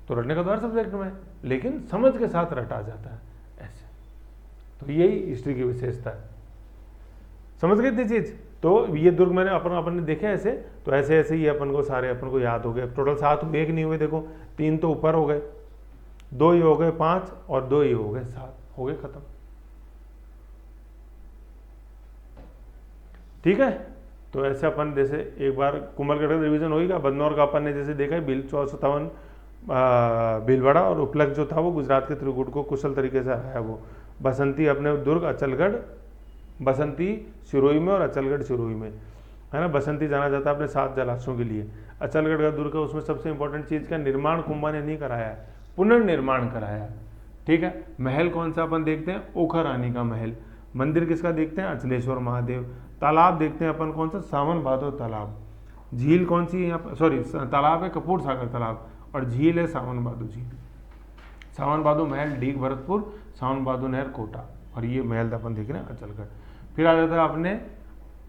तो रटने का तो हर सब्जेक्ट में है, लेकिन समझ के साथ रटा जाता है ऐसे। तो यही हिस्ट्री की विशेषता है, समझ गए थी चीज। तो ये दुर्ग मैंने अपन ने देखे ऐसे, तो ऐसे ऐसे ही अपन को सारे अपन को याद हो गए। टोटल 7 हुए, 1 नहीं हुए, देखो 3 तो ऊपर हो गए, 2 ही हो गए 5, और 2 ही हो गए 7, हो गए खत्म। ठीक है, तो ऐसे अपन जैसे एक बार कुंभलगढ़ का रिवीजन होगा। बदनौर का अपन ने जैसे देखा है, 1457 भीलवाड़ा, और उपलक्ष्य जो था वो गुजरात के त्रिकुट को कुशल तरीके से हराया। वो बसंती अपने दुर्ग, अचलगढ़, बसंती सिरोही में और अचलगढ़ सिरोही में, है ना। बसंती जाना जाता है अपने 7 जलाशयों के लिए। अचलगढ़ का दुर्ग है, उसमें सबसे इंपॉर्टेंट चीज़ का निर्माण कुंभा ने नहीं कराया है, पुनर्निर्माण कराया। ठीक है, महल कौन सा अपन देखते हैं, ओखा रानी का महल। मंदिर किसका देखते हैं, अचलेश्वर महादेव। तालाब देखते हैं अपन कौन सा, सावन भादो तालाब। झील कौन सी है यहाँ पर, सॉरी तालाब है कपूर सागर तालाब, और झील है सावन भादो झील। सावन भादो महल डीग भरतपुर, सावन भादो नहर कोटा, और ये महल अपन देख रहे हैं अचलगढ़। फिर आ जाता है अपने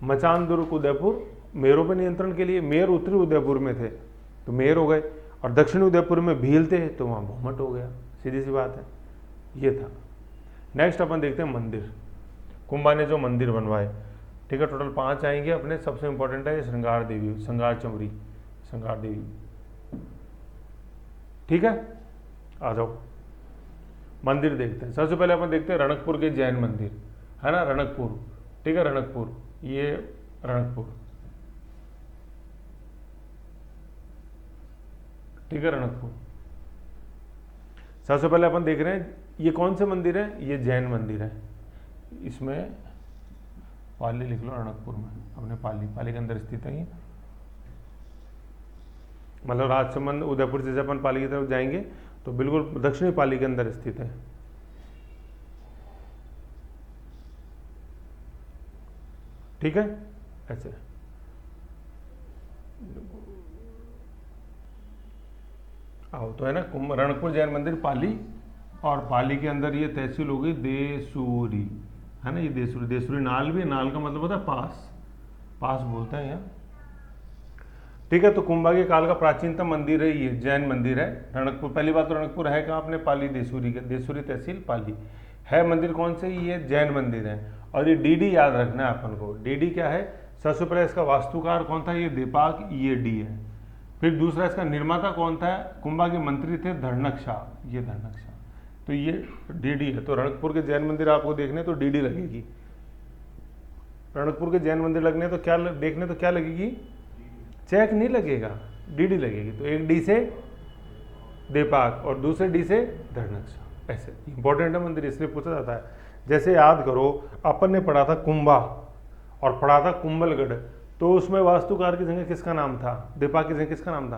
मचान दुर्ग उदयपुर, मेरों पर नियंत्रण के लिए। मेर उत्तरी उदयपुर में थे तो मेर हो गए, और दक्षिणी उदयपुर में भील थे तो वहाँ भोमट हो गया, सीधी सी बात है, ये था। नेक्स्ट अपन देखते हैं मंदिर, कुंभा ने जो मंदिर बनवाए। ठीक है, टोटल 5 आएंगे अपने। सबसे इंपॉर्टेंट है श्रृंगार देवी, श्रृंगार चमरी, श्रृंगार देवी। ठीक है, आ जाओ मंदिर देखते हैं। सबसे पहले अपन देखते हैं रणकपुर के जैन मंदिर, है ना, रणकपुर। ठीक है, रणकपुर, ये रणकपुर, ठीक है, रणकपुर। सबसे पहले अपन देख रहे हैं ये कौन से मंदिर है, ये जैन मंदिर है। इसमें पाली लिख लो, रणकपुर में अपने पाली के अंदर स्थित है ये। मतलब राजसमंद उदयपुर से अपन पाली की तरफ जाएंगे तो बिल्कुल दक्षिणी पाली के अंदर स्थित है। ठीक है, ऐसे आओ तो है ना, रणकपुर जैन मंदिर पाली, और पाली के अंदर ये तहसील होगी देसूरी, है ना। ये देसूरी, देसूरी नाल भी, नाल का मतलब होता है पास, पास बोलते हैं यहाँ। ठीक है, तो कुंभा काल का प्राचीनतम मंदिर है ये, जैन मंदिर है रणकपुर। पहली बात तो रणकपुर है कहाँ अपने, पाली देसूरी के, देसूरी तहसील पाली है। मंदिर कौन से, ये जैन मंदिर है। और ये डीडी याद रखना है अपन को, डीडी क्या है, सबसे पहले इसका वास्तुकार कौन था, ये दीपाक, ये डी है। फिर दूसरा इसका निर्माता कौन था, कुंभा के मंत्री थे धर्णक शाह, ये धर्णक शाह, तो ये डीडी है। तो रणकपुर के जैन मंदिर आपको देखने तो डीडी लगेगी, रणकपुर के जैन मंदिर लगने तो क्या देखने तो क्या लगेगी, चेक नहीं लगेगा, डीडी लगेगी। तो एक डी से दीपाक और दूसरे डी से धर्णक शाह, ऐसे इंपॉर्टेंट है मंदिर, इसलिए पूछा जाता है। जैसे याद करो अपन ने पढ़ा था कुंभा और पढ़ा था कुंभलगढ़, तो उसमें वास्तुकार की जगह किसका नाम था, दीपाक की जगह किसका नाम था,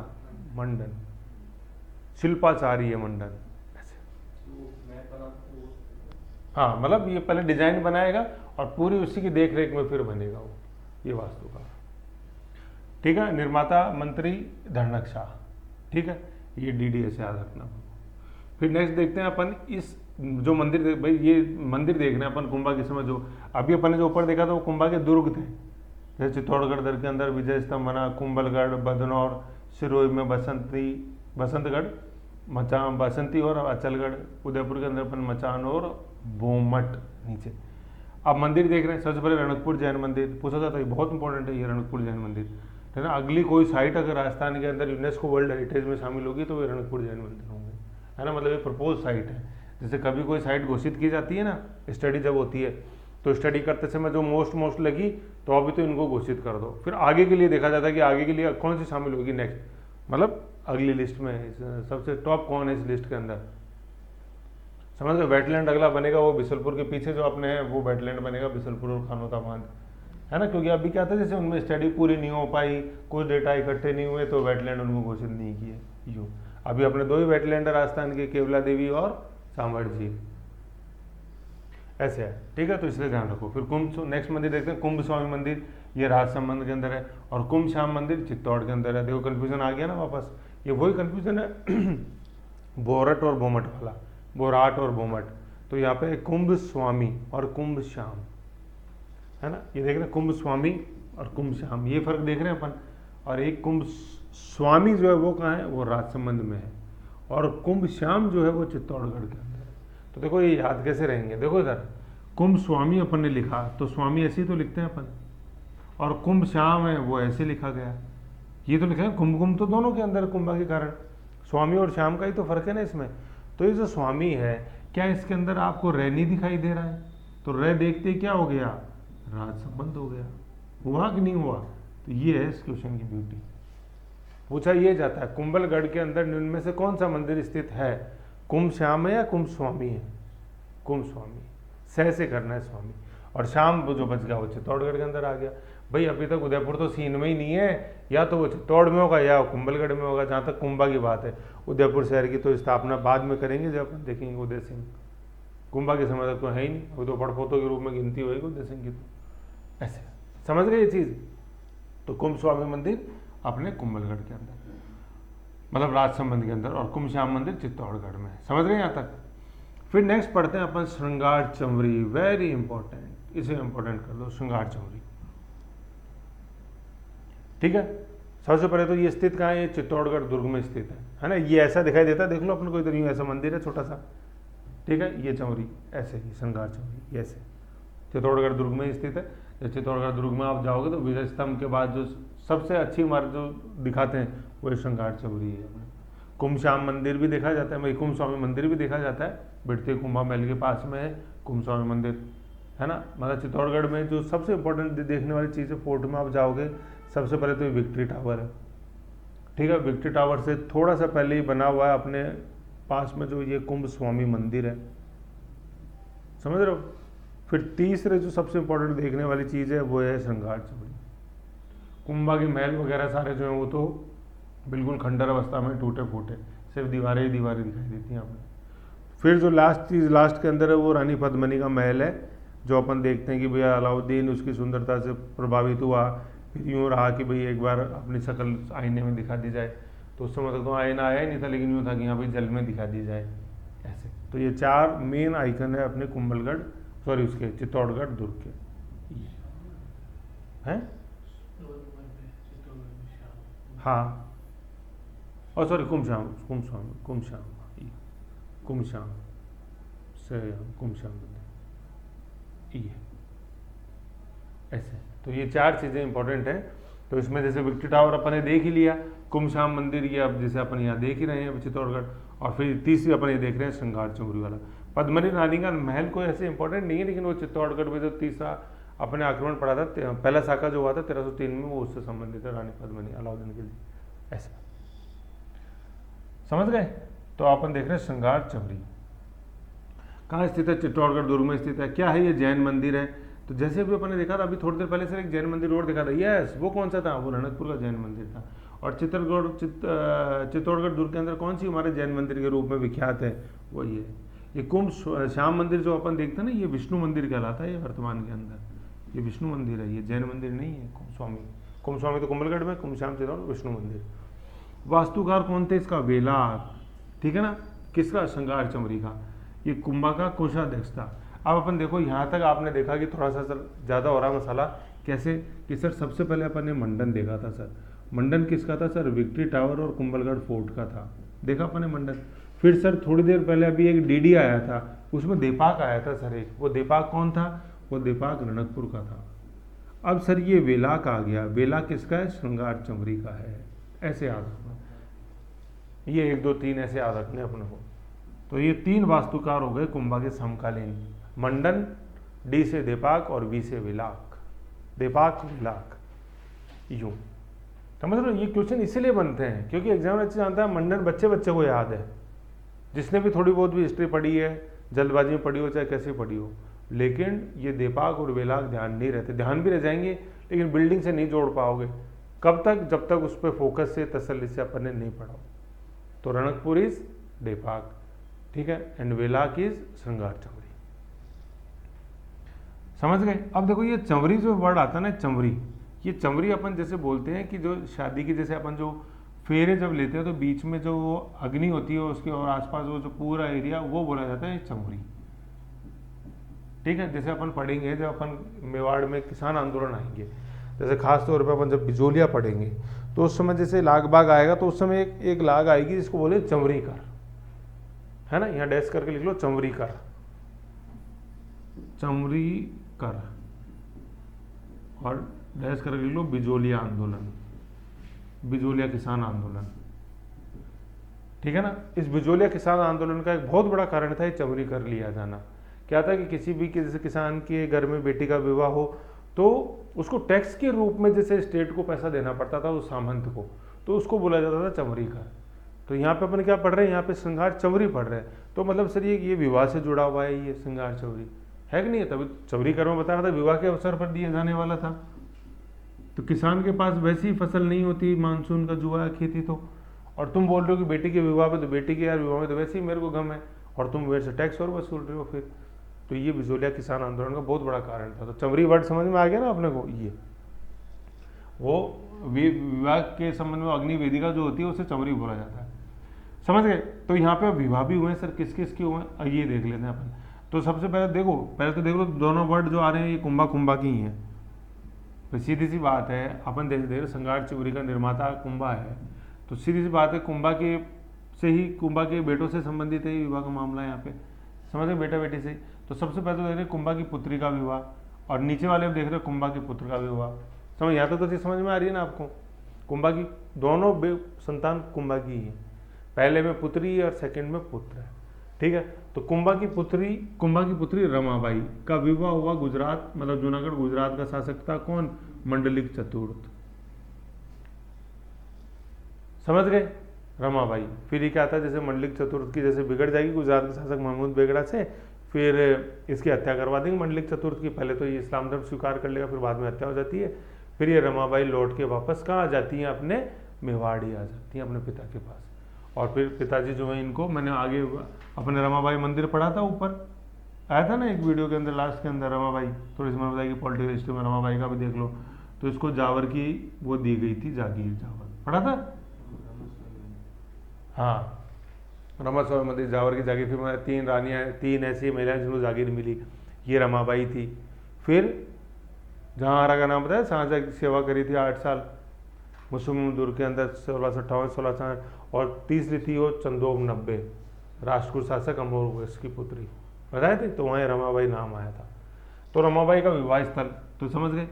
मंडन, शिल्पाचार्य मंडन, ऐसे। हाँ, मतलब ये पहले डिजाइन बनाएगा और पूरी उसी की देख रेख में फिर बनेगा वो, ये वास्तुकार। ठीक है, निर्माता मंत्री धर्णक शाह, ठीक है, ये डीडी ऐसे याद रखना। फिर नेक्स्ट देखते हैं अपन इस जो मंदिर, भाई ये मंदिर देख रहे हैं अपन कुंभा के समय, जो अभी अपन ने जो ऊपर देखा था वो कुंभा के दुर्ग थे। जैसे चित्तौड़गढ़ दर के अंदर विजय स्तंभ बना, कुंभलगढ़, बदनौर, सिरोही में बसंतगढ़, मचान, बसंती और अचलगढ़, उदयपुर के अंदर अपन मचान और बोमट नीचे। अब मंदिर देख रहे हैं, सबसे पहले रणकपुर जैन मंदिर पूछा जाता है, बहुत इंपॉर्टेंट है ये रणकपुर जैन मंदिर, है ना। अगली कोई साइट अगर राजस्थान के अंदर यूनेस्को वर्ल्ड हेरिटेज में शामिल होगी तो वे रणकपुर जैन मंदिर होंगे, है ना। मतलब ये प्रपोज साइट है। जैसे कभी कोई साइट घोषित की जाती है ना, स्टडी जब होती है तो स्टडी करते समय जो मोस्ट लगी तो अभी तो इनको घोषित कर दो, फिर आगे के लिए देखा जाता है कि आगे के लिए कौन सी शामिल होगी नेक्स्ट, मतलब अगली लिस्ट में सबसे टॉप कौन है इस लिस्ट के अंदर, समझ गए। वेटलैंड अगला बनेगा वो बिशलपुर के पीछे जो अपने है वो वेटलैंड बनेगा, बिशलपुर और खानोता बांध, है ना। क्योंकि अभी क्या था, जैसे उनमें स्टडी पूरी नहीं हो पाई, कुछ डेटा इकट्ठे नहीं हुए, तो वेटलैंड उनको घोषित नहीं किए। यूँ अभी अपने दो ही वेटलैंड है राजस्थान के, केवला देवी और सांभर झील, ऐसे है। ठीक है, तो इसलिए ध्यान रखो। फिर कुंभ, नेक्स्ट मंदिर देखते हैं कुंभ स्वामी मंदिर, ये राजसमंद के अंदर है, और कुंभ श्याम मंदिर चित्तौड़ के अंदर है। देखो कन्फ्यूजन आ गया ना वापस, ये वही कन्फ्यूजन है बोरट और बोमट वाला, बोराट और बोमट। तो यहाँ पे कुंभ स्वामी और कुंभ श्याम, है ना। ये देख रहे हैं कुंभ स्वामी और कुंभ श्याम, ये फर्क देख रहे हैं अपन। और एक कुंभ स्वामी जो है वो कहाँ है, वो राजसमंद में है, और कुंभ श्याम जो है वो चित्तौड़गढ़ के अंदर है। तो देखो ये याद कैसे रहेंगे, देखो इधर कुंभ स्वामी अपन ने लिखा तो स्वामी ऐसे ही तो लिखते हैं अपन, और कुंभ श्याम है वो ऐसे लिखा गया, ये तो लिखा है कुंभ तो दोनों के अंदर कुंभा के कारण, स्वामी और श्याम का ही तो फर्क है ना इसमें। तो ये जो स्वामी है, क्या इसके अंदर आपको रे नहीं दिखाई दे रहा है, तो रे देखते ही क्या हो गया, राज संबंध हो गया, हुआ कि नहीं हुआ। तो ये है इस क्वेश्चन की ब्यूटी। पूछा ये जाता है कुंभलगढ़ के अंदर निम्न में से कौन सा मंदिर स्थित है, कुंभ श्याम है या कुंभ स्वामी है, कुंभ स्वामी, सह से करना है स्वामी, और श्याम जो बच गया वो चित्तौड़गढ़ के अंदर आ गया। भाई अभी तक उदयपुर तो सीन में ही नहीं है, या तो वो चित्तौड़ में होगा या कुंभलगढ़ में होगा, जहाँ तक कुंभा की बात है। उदयपुर शहर की तो स्थापना बाद में करेंगे जब अपन देखेंगे उदय सिंह, कुंभा के समय तक तो है ही नहीं, वो तो पड़पोतों के रूप में गिनती होगी उदय सिंह की। तो ऐसे समझ गए ये चीज़। तो कुंभ स्वामी मंदिर अपने कुंभलगढ़ के अंदर, मतलब राजसमंद के अंदर, और कुंभ श्याम मंदिर चित्तौड़गढ़ में, समझ रहे हैं यहाँ तक। फिर नेक्स्ट पढ़ते हैं अपन श्रृंगार चमरी, वेरी इंपॉर्टेंट, इसे इंपॉर्टेंट कर दो, श्रृंगार चमरी। ठीक है, सबसे पहले तो ये स्थित कहाँ है, ये चित्तौड़गढ़ दुर्ग में स्थित है ना। ये ऐसा दिखाई देता है, देख लो अपन को इधर यूँ ऐसा मंदिर है छोटा सा, ठीक है, ये चमरी ऐसे ही, श्रृंगार चमरी ऐसे चित्तौड़गढ़ दुर्ग में स्थित है। जब चित्तौड़गढ़ दुर्ग में आप जाओगे तो विजय स्तंभ के बाद जो सबसे अच्छी इमारत जो दिखाते हैं वो श्रृंगार चमरी है। कुंभ श्याम मंदिर भी देखा जाता है, भाई कुंभ स्वामी मंदिर भी देखा जाता है, बिड़ते कुंभा महल के पास में है कुंभ स्वामी मंदिर, है ना। मतलब चित्तौड़गढ़ में जो सबसे इंपॉर्टेंट देखने वाली चीज़ है, फोर्ट में आप जाओगे सबसे पहले तो विक्ट्री टावर है, ठीक है, विक्ट्री टावर से थोड़ा सा पहले ही बना हुआ है अपने पास में जो ये कुंभ स्वामी मंदिर है, समझ रहे हो। फिर तीसरे जो सबसे इंपॉर्टेंट देखने वाली चीज़ है वो है श्रृंगार चमड़ी। कुंभा के महल वगैरह सारे जो हैं वो तो बिल्कुल खंडर अवस्था में टूटे फूटे, सिर्फ दीवारें ही दीवारें दिखाई देती हैं आपने। फिर जो लास्ट चीज़ लास्ट के अंदर है वो रानी पद्मिनी का महल है, जो अपन देखते हैं कि भैया अलाउद्दीन उसकी सुंदरता से प्रभावित हुआ, फिर यूँ रहा कि भाई एक बार अपनी शक्ल आईने में दिखा दी जाए, तो उस समय तक तो आईना आया ही नहीं था, लेकिन यूँ था कि यहाँ भाई जल में दिखा दी जाए ऐसे। तो ये 4 मेन आइकन है अपने कुंभलगढ़, सॉरी उसके चित्तौड़गढ़ दुर्ग के हैं। हाँ, और सॉरी कुमशाम से कुमशाम मंदिर ये ऐसे। तो ये 4 चीज़ें इंपॉर्टेंट हैं। तो इसमें जैसे विक्ट्री टावर अपन ने देख ही लिया, कुमशाम मंदिर ये अब जैसे अपन यहाँ देख ही रहे हैं चित्तौड़गढ़, और फिर तीसरी अपन ये देख रहे हैं श्रृंगार चमड़ी वाला। पद्मिनी रानी का महल कोई ऐसे इंपॉर्टेंट नहीं है, लेकिन वो चित्तौड़गढ़ में जो तीसरा अपने आक्रमण पड़ा था, पहला साका जो हुआ था 1303 में, वो उससे संबंधित है, रानी पद्मिनी अलाउद्दीन के लिए ऐसा। समझ गए। तो अपन देख रहे हैं श्रृंगार चमड़ी कहाँ स्थित है, चित्तौड़गढ़ दुर्ग में स्थित है। क्या है ये, जैन मंदिर है। तो जैसे अभी अपन ने देखा था, अभी थोड़ी देर पहले से एक जैन मंदिर और देखा था, यस वो कौन सा था, वो रणकपुर का जैन मंदिर था। और चित्तौड़गढ़ दुर्ग के अंदर कौन सी हमारे जैन मंदिर के रूप में विख्यात है, वो ये कुंभ श्याम मंदिर जो अपन देखते हैं ना, ये विष्णु मंदिर कहलाता है ये वर्तमान के अंदर, ये विष्णु मंदिर है, ये जैन मंदिर नहीं है। कुंभ स्वामी तो कुंभलगढ़ में, कुंभ श्याम चित्तौड़ विष्णु मंदिर। वास्तुकार कौन थे इसका, वेलाक, ठीक है ना, किसका, श्रृंगार चमड़ी का। ये कुंभा का कोषाध्यक्ष था। अब अपन देखो यहाँ तक आपने देखा कि थोड़ा सा सर ज़्यादा हो रहा मसाला, कैसे कि सर सबसे पहले अपन ने मंडन देखा था सर, मंडन किसका था सर, विक्ट्री टावर और कुंभलगढ़ फोर्ट का था, देखा अपन ने मंडन। फिर सर थोड़ी देर पहले अभी एक डीडी आया था, उसमें दीपाक आया था सर एक, वो दीपाक कौन था, वो दीपाक रणकपुर का था। अब सर ये वेलाक आ गया, वेलाक किसका है, श्रृंगार चमड़ी का है, ऐसे याद रखना, ये 1 2 3 ऐसे याद रखने अपने को। तो ये 3 वास्तुकार हो गए कुंभा के समकालीन, मंडन, डी से दीपाक और वी से वेलाक, दीपाक वेलाक, यूं समझ लो। ये क्वेश्चन इसीलिए बनते हैं क्योंकि एग्जामिनर अच्छे जानता है मंडन बच्चे को याद है, जिसने भी थोड़ी बहुत भी हिस्ट्री पढ़ी है, जल्दबाजी में पढ़ी हो चाहे कैसे पढ़ी हो, लेकिन ये दीपाक और वेलाक ध्यान नहीं रहते, ध्यान भी रह जाएंगे लेकिन बिल्डिंग से नहीं जोड़ पाओगे। कब तक, जब तक उस पर फोकस से तसल्ली से अपन ने नहीं पढ़ा। तो रणकपुर इज दीपाक, ठीक है, एंड वेलाक इज श्रृंगार चमड़ी, समझ गए। अब देखो ये चमड़ी जो वर्ड आता है ना, चमड़ी, ये चमड़ी अपन जैसे बोलते हैं कि जो शादी की जैसे अपन जो फेरे जब लेते हैं तो बीच में जो अग्नि होती है उसके और आसपास वो जो पूरा एरिया वो बोला जाता है चमड़ी, ठीक है। जैसे अपन पढ़ेंगे जब अपन मेवाड़ में किसान आंदोलन आएंगे, जैसे खास तौर पर अपन जब बिजोलिया पढ़ेंगे तो उस समय जैसे लाग बाग आएगा तो उस समय एक लाग आएगी जिसको बोले चमड़ी कर, है ना, यहाँ डैश करके लिख लो चमड़ी कर, चमड़ी कर, और डैश करके लिख लो बिजोलिया आंदोलन, बिजोलिया किसान आंदोलन, ठीक है ना। इस बिजोलिया किसान आंदोलन का एक बहुत बड़ा कारण था ये चमड़ी कर लिया जाना। क्या था कि किसी भी जैसे किसान के घर में बेटी का विवाह हो तो उसको टैक्स के रूप में जैसे स्टेट को पैसा देना पड़ता था उस सामंत को, तो उसको बोला जाता था चमड़ी कर। तो यहाँ पे अपन क्या पढ़ रहे हैं, यहाँ पे श्रृंगार चमड़ी पढ़ रहे हैं, तो मतलब सर ये विवाह से जुड़ा हुआ है, ये श्रृंगार चमड़ी है कि नहीं है, तभी चमड़ी कर में बता रहा था विवाह के अवसर पर दिया जाने वाला था। तो किसान के पास वैसी फसल नहीं होती, मानसून का जुआ खेती, तो और तुम बोल रहे हो कि बेटी के विवाह में, तो बेटी के यार विवाह में तो वैसे ही मेरे को गम है और तुम मेरे से टैक्स और वसूल रहे हो फिर। तो ये बिजोलिया किसान आंदोलन का बहुत बड़ा कारण था। तो चमड़ी वर्ड समझ में आ गया ना अपने को, ये वो विवाह के संबंध में अग्नि वेदिका जो होती है उसे चमड़ी बोला जाता है, समझ गए। तो यहाँ पे विवाह भी हुए हैं सर, किस किस के हुए हैं ये देख लेते हैं अपन। तो सबसे पहले देखो, पहले तो देख लो दोनों वर्ड जो आ रहे हैं ये कुंभा की ही हैं। तो सीधी सी बात है, अपन देख रहे श्रृंगार चमड़ी का निर्माता कुंभा है, तो सीधी सी बात है कुंभा के से ही, कुंभा के बेटों से संबंधित है विवाह का मामला यहाँ पे, समझ रहे बेटा बेटी से। तो सबसे पहले तो देख रहे कुंभा की पुत्री का विवाह, और नीचे वाले देख रहे कुंभा के पुत्र का विवाह। समझ यहाँ तो चीज़ समझ में आ रही है ना आपको। कुंभा की दोनों संतान कुंभा की ही है, पहले में पुत्री और सेकंड में पुत्र है, ठीक है। तो कुंभा की पुत्री रमाबाई का विवाह हुआ गुजरात, मतलब जूनागढ़ गुजरात का शासक था कौन, मंडलिक चतुर्थ, समझ गए, रमाबाई। फिर ये क्या था, जैसे मंडलिक चतुर्थ की जैसे बिगड़ जाएगी गुजरात के शासक महमूद बेगड़ा से, फिर इसकी हत्या करवा देंगे मंडलिक चतुर्थ की। पहले तो ये इस्लाम धर्म स्वीकार कर लेगा, फिर बाद में हत्या हो जाती है। फिर ये रमाबाई लौट के वापस कहाँ आ जाती हैं, अपने मेवाड़ी आ जाती हैं, अपने पिता के पास। और फिर पिताजी जो है इनको, मैंने आगे अपने रमाबाई मंदिर पढ़ा था, ऊपर आया था ना एक वीडियो के अंदर, लास्ट के अंदर रमाबाई, थोड़ी सी मैंने बताया कि पॉलिटिकल हिस्ट्री में रमाबाई का भी देख लो। तो इसको जावर की वो दी गई थी, जागीर जावर, पढ़ा था। हाँ, रमा स्वामी मंदिर जावर की जागीर। फिर तीन रानियाँ, तीन ऐसी महिलाएं जिनको जागीर मिली, ये रमाबाई थी। फिर जहाँ आरा का नाम बताया, शाहजहाँ की सेवा करी थी 8 साल मुसलमान के अंदर, 1658 1660। और तीसरी थी वो चंदोब 90, राष्ट्रकूट शासक अमोघवर्ष की पुत्री, बताए थे, तो वहाँ रमाबाई नाम आया था। तो रमाबाई का विवाह स्थल तो समझ गए।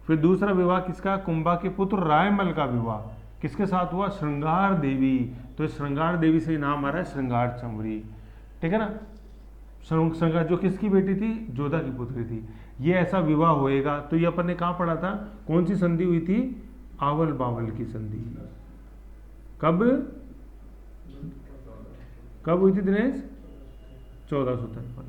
फिर दूसरा विवाह किसका, कुंभा के पुत्र रायमल का विवाह किसके साथ हुआ, श्रृंगार देवी। तो श्रृंगार देवी से नाम आ रहा है श्रृंगार चंवरी, ठीक है ना। श्रृंगार जो किसकी बेटी थी, जोधा की पुत्री थी। ये ऐसा विवाह होएगा। तो ये अपन ने कहाँ पढ़ा था, कौन सी संधि हुई थी, आवल बावल की संधि। कब हुई थी दिनेश, 1453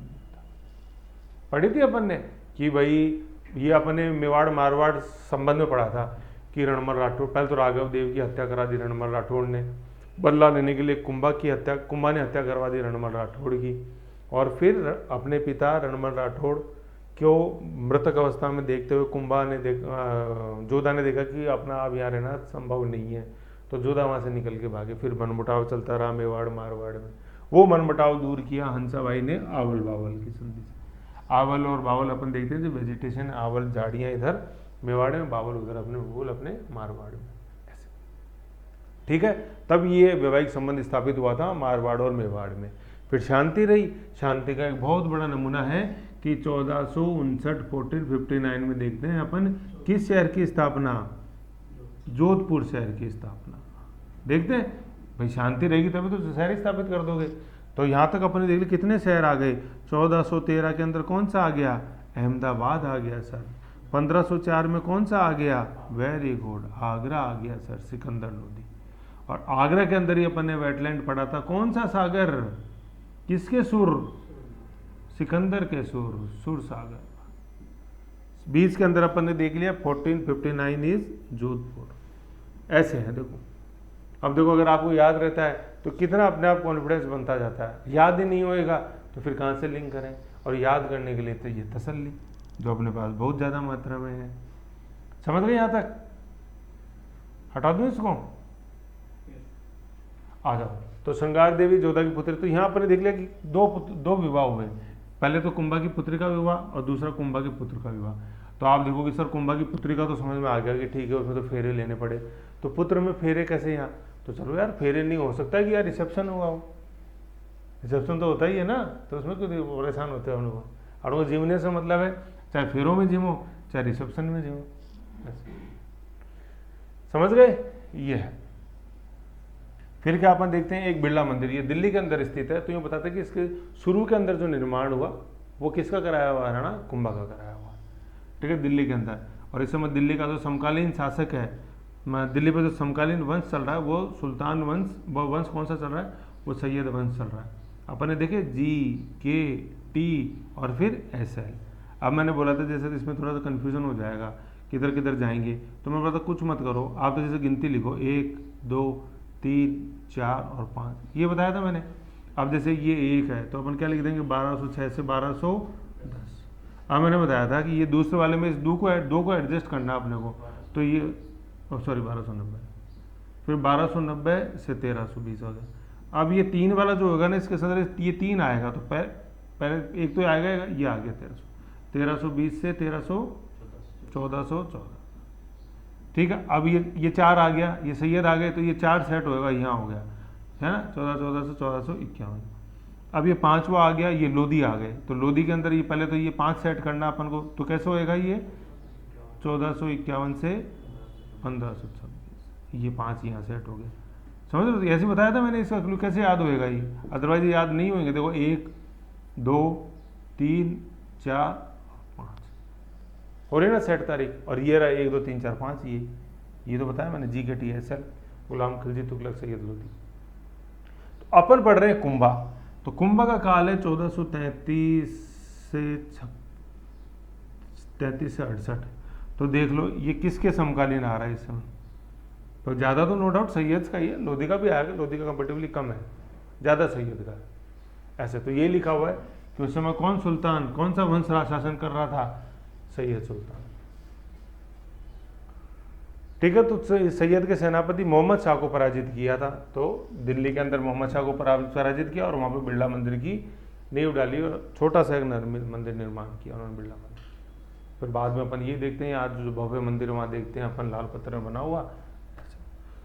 पढ़ी थी अपन ने कि भाई ये अपन ने मेवाड़ मारवाड़ संबंध में पढ़ा था कि रणमल राठौड़, पहले तो राघव देव की हत्या करा दी रणमल राठौड़ ने, बदला लेने के लिए कुंभा ने हत्या करवा दी रणमल राठौड़ की। और फिर अपने पिता रणमल राठौड़ को मृतक अवस्था में देखते हुए जोधा ने देखा कि अपना अब यहाँ रहना संभव नहीं है, तो जोधा वहाँ से निकल के भागे। फिर मनमुटाव चलता रहा मेवाड़ मारवाड़ में। वो मनमुटाव दूर किया हंसाबाई ने आवल बावल की संधि से। आवल और बावल अपन देखते हैं जो वेजिटेशन, आवल झाड़ियाँ इधर मेवाड़ में, बावल उधर अपने भूल अपने मारवाड़ में, ऐसे, ठीक है। तब ये वैवाहिक संबंध स्थापित हुआ था मारवाड़ और मेवाड़ में। फिर शांति रही। शांति का एक बहुत बड़ा नमूना है कि 1459 1459 में देखते हैं अपन किस शहर की स्थापना, जोधपुर शहर की स्थापना। देखते हैं भाई, शांति रहेगी तभी तो शहर ही स्थापित कर दोगे। तो यहाँ तक अपने देख ली कितने शहर आ गए। 1413 के अंदर कौन सा आ गया, अहमदाबाद आ गया सर। 1504 में कौन सा आ गया, वेरी गुड, आगरा आ गया सर, सिकंदर लोधी। और आगरा के अंदर ही अपन ने वेटलैंड पढ़ा था, कौन सा सागर, किसके सुर, सिकंदर के सुर सागर। 20 के अंदर अपन ने देख लिया 1459 इज जोधपुर। ऐसे है देखो। अब देखो अगर आपको याद रहता है तो कितना अपने आप कॉन्फिडेंस बनता जाता है। याद ही नहीं होएगा तो फिर कहाँ से लिंक करें। और याद करने के लिए तो ये तसल्ली जो अपने पास बहुत ज़्यादा मात्रा में है। समझ गए यहाँ तक, हटा दूँ इसको, आ जाओ। तो श्रृंगार देवी जोधा की पुत्री, तो यहाँ पर देख लिया कि दो विवाह हुए। पहले तो कुंभा की पुत्री का विवाह और दूसरा कुंभा के पुत्र का विवाह। तो आप देखोगे सर कुंभा की पुत्री का तो समझ में आ गया कि ठीक है उसमें तो फेरे लेने पड़े। तो पुत्र में फेरे कैसे यहाँ, तो चलो यार फेरे नहीं हो सकता कि यार रिसेप्शन हुआ हो, रिसेप्शन तो होता ही है ना, तो उसमें क्यों परेशान होते हैं हम लोग। और वो जीवने से मतलब है चाहे फेरों में जिमो चाहे रिसेप्शन में जिमो, समझ गए। ये है। फिर क्या अपन देखते हैं एक बिरला मंदिर, ये दिल्ली के अंदर स्थित है। तो ये बताते हैं कि इसके शुरू के अंदर जो निर्माण हुआ वो किसका कराया हुआ है, राणा कुंभा का कराया हुआ, ठीक है, दिल्ली के अंदर। और इस समय दिल्ली का जो समकालीन शासक है, दिल्ली पर जो समकालीन वंश चल रहा है वो सुल्तान वंश, वो वंश कौन सा चल रहा है, वो सैयद वंश चल रहा है। अपन ने देखे GKT और फिर SL। अब मैंने बोला था जैसे इसमें थोड़ा सा कन्फ्यूजन हो जाएगा किधर किधर जाएंगे, तो मैं बोला था कुछ मत करो आप, तो जैसे गिनती लिखो 1 2 3 4 और 5, ये बताया था मैंने। अब जैसे ये 1 है तो अपन क्या लिख देंगे 1206 से 1210। अब मैंने बताया था कि ये दूसरे वाले में इस 2 को एडजस्ट करना अपने को, तो ये 1290, फिर 1290 से 1320 हो गया। अब ये 3 वाला जो होगा ना इसके साथ ये 3 आएगा, तो पहले एक तो आएगा, ये आ गया 1320 से 1414, ठीक है। अब ये 4 आ गया, ये सैयद आ गए, तो ये 4 सेट होएगा, यहाँ हो गया है ना 1414 से 1451। अब ये 5वां आ गया, ये लोधी आ गए, तो लोधी के अंदर ये पहले तो ये 5 सेट करना अपन को, तो कैसे होएगा ये 1451 से 1526, ये 5 यहाँ सेट हो गए। समझ रहे हो, ऐसे बताया था मैंने, इसका क्लू कैसे याद होएगा ये, अदरवाइज याद नहीं होंगे। देखो 1 2 3 4 5 हो रही ना सेट तारीख, और ये रहा 1 2 3 4 5, ये तो बताया मैंने GKT SL, गुलाम खिलजी तुगलक सैयद लोधी। तो अपन पढ़ रहे हैं कुंभा। तो कुंभा का काल है 1433 से 68। तो देख लो ये किसके समकालीन आ रहा है इस समय। तो ज़्यादा तो नो डाउट सैयद का ही है, लोधी का भी आएगा, लोधी का कंपेटिवली कम है, ज़्यादा सैयद का है। ऐसे तो ये लिखा हुआ है कि उस समय कौन सुल्तान, कौन सा वंश राज शासन कर रहा था, सैयद सुल्तान। ठीक है, तो सैयद के सेनापति मोहम्मद शाह को पराजित किया था। तो दिल्ली के अंदर मोहम्मद शाह को पराजित किया और वहाँ पे बिरला मंदिर की नींव डाली और छोटा सा एक मंदिर निर्माण किया उन्होंने, बिरला मंदिर। फिर बाद में अपन ये देखते हैं आज जो भव्य मंदिर वहाँ देखते हैं अपन लाल पत्थर में बना हुआ,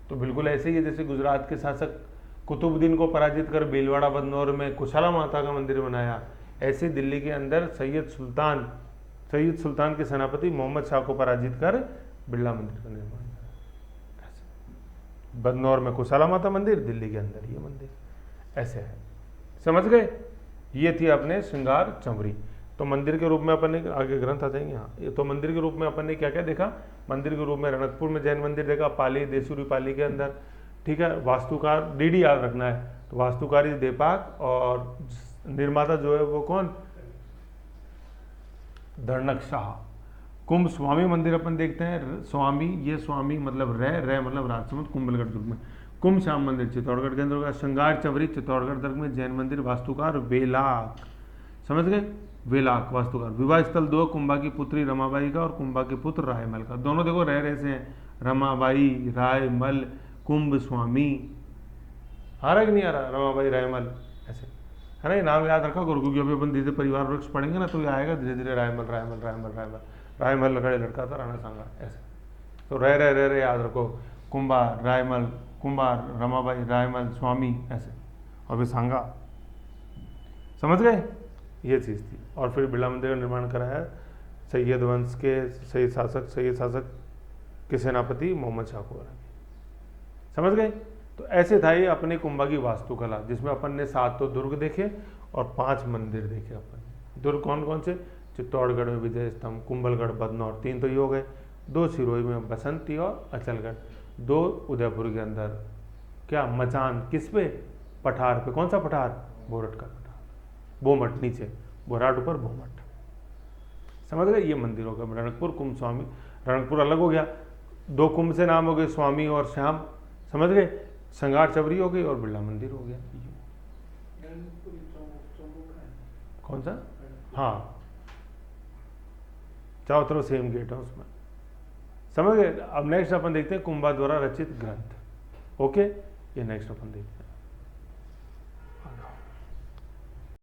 तो बिल्कुल ऐसे ही है जैसे गुजरात के शासक कुतुबुद्दीन को पराजित कर भीलवाड़ा बदनौर में कुशला माता का मंदिर बनाया, ऐसे दिल्ली के अंदर सैयद सुल्तान के सेनापति मोहम्मद शाह को पराजित कर बिरला मंदिर का निर्माण करा। बदनौर में कुशला माता मंदिर, दिल्ली के अंदर ये मंदिर, ऐसे है। समझ गए? ये थी अपने श्रृंगार चंवरी। तो मंदिर के रूप में अपन ने आगे ग्रंथ आ जाएंगे। हाँ, ये तो मंदिर के रूप में अपन ने क्या क्या देखा। मंदिर के रूप में रणकपुर में जैन मंदिर देखा, पाली देसूरी पाली के अंदर। ठीक है, वास्तुकार डीडी याद रखना है, तो वास्तुकारी देपाक और निर्माता जो है वो कौन, दर्णक शाह। कुंभ स्वामी मंदिर अपन देखते हैं, स्वामी ये स्वामी मतलब रे मतलब राजसमंद, कुंभलगढ़ दुर्ग में। कुंभ श्याम मंदिर चित्तौड़गढ़ के अंदर। श्रृंगार चंवरी चित्तौड़गढ़ दुर्ग में जैन मंदिर, वास्तुकार वेलाक। समझ गए? वेलाक वास्तुकार। विवाह स्थल 2 कुंभा की पुत्री रमाबाई का और कुंभा के पुत्र रायमल का। दोनों देखो रह से हैं, रमाबाई रायमल कुंभ स्वामी। आ रहा है कि नहीं आ रहा? रमाबाई रायमल ऐसे है ना, ये नाम याद रखा करो, क्योंकि अभी अपन धीरे परिवार वृक्ष पढ़ेंगे ना तो ये आएगा धीरे धीरे, रायमल रायमल रायमल रायमल रायमल लड़े लड़का था राणा सांगा, ऐसे। तो रह याद रखो, कुंभा रायमल, कुंभा रमाबाई रायमल स्वामी, ऐसे। और फिर सांगा। समझ गए? ये चीज़ थी। और फिर बिरला मंदिर का निर्माण कराया सैयद वंश के सैयद शासक के सेनापति मोहम्मद शाह को। समझ गए? तो ऐसे था ये अपने कुंभा की वास्तुकला, जिसमें अपन ने 7 तो दुर्ग देखे और 5 मंदिर देखे अपन। दुर्ग कौन कौन से? चित्तौड़गढ़ में विजय स्तंभ, कुंभलगढ़ बदनौर, 3 तो ये हो गए। 2 सिरोही में बसंती और अचलगढ़। 2 उदयपुर के अंदर क्या मचान, किस पे? पठार पे। कौन सा पठार? बोरट का पठार, बोमट नीचे, बोराट ऊपर बोमट। समझ गए? ये मंदिरों का रणकपुर कुंभ स्वामी। रणकपुर अलग हो गया, 2 कुंभ से नाम हो गए, स्वामी और श्याम। समझ गए? श्रृंगार चवरी हो गई और बिरला मंदिर हो गया। कौन सा? हाँ, चारों तरफ सेम गेट है उसमें। समझ गए? अब नेक्स्ट अपन देखते हैं कुंभा द्वारा रचित ग्रंथ। ओके, ये नेक्स्ट अपन देखते हैं।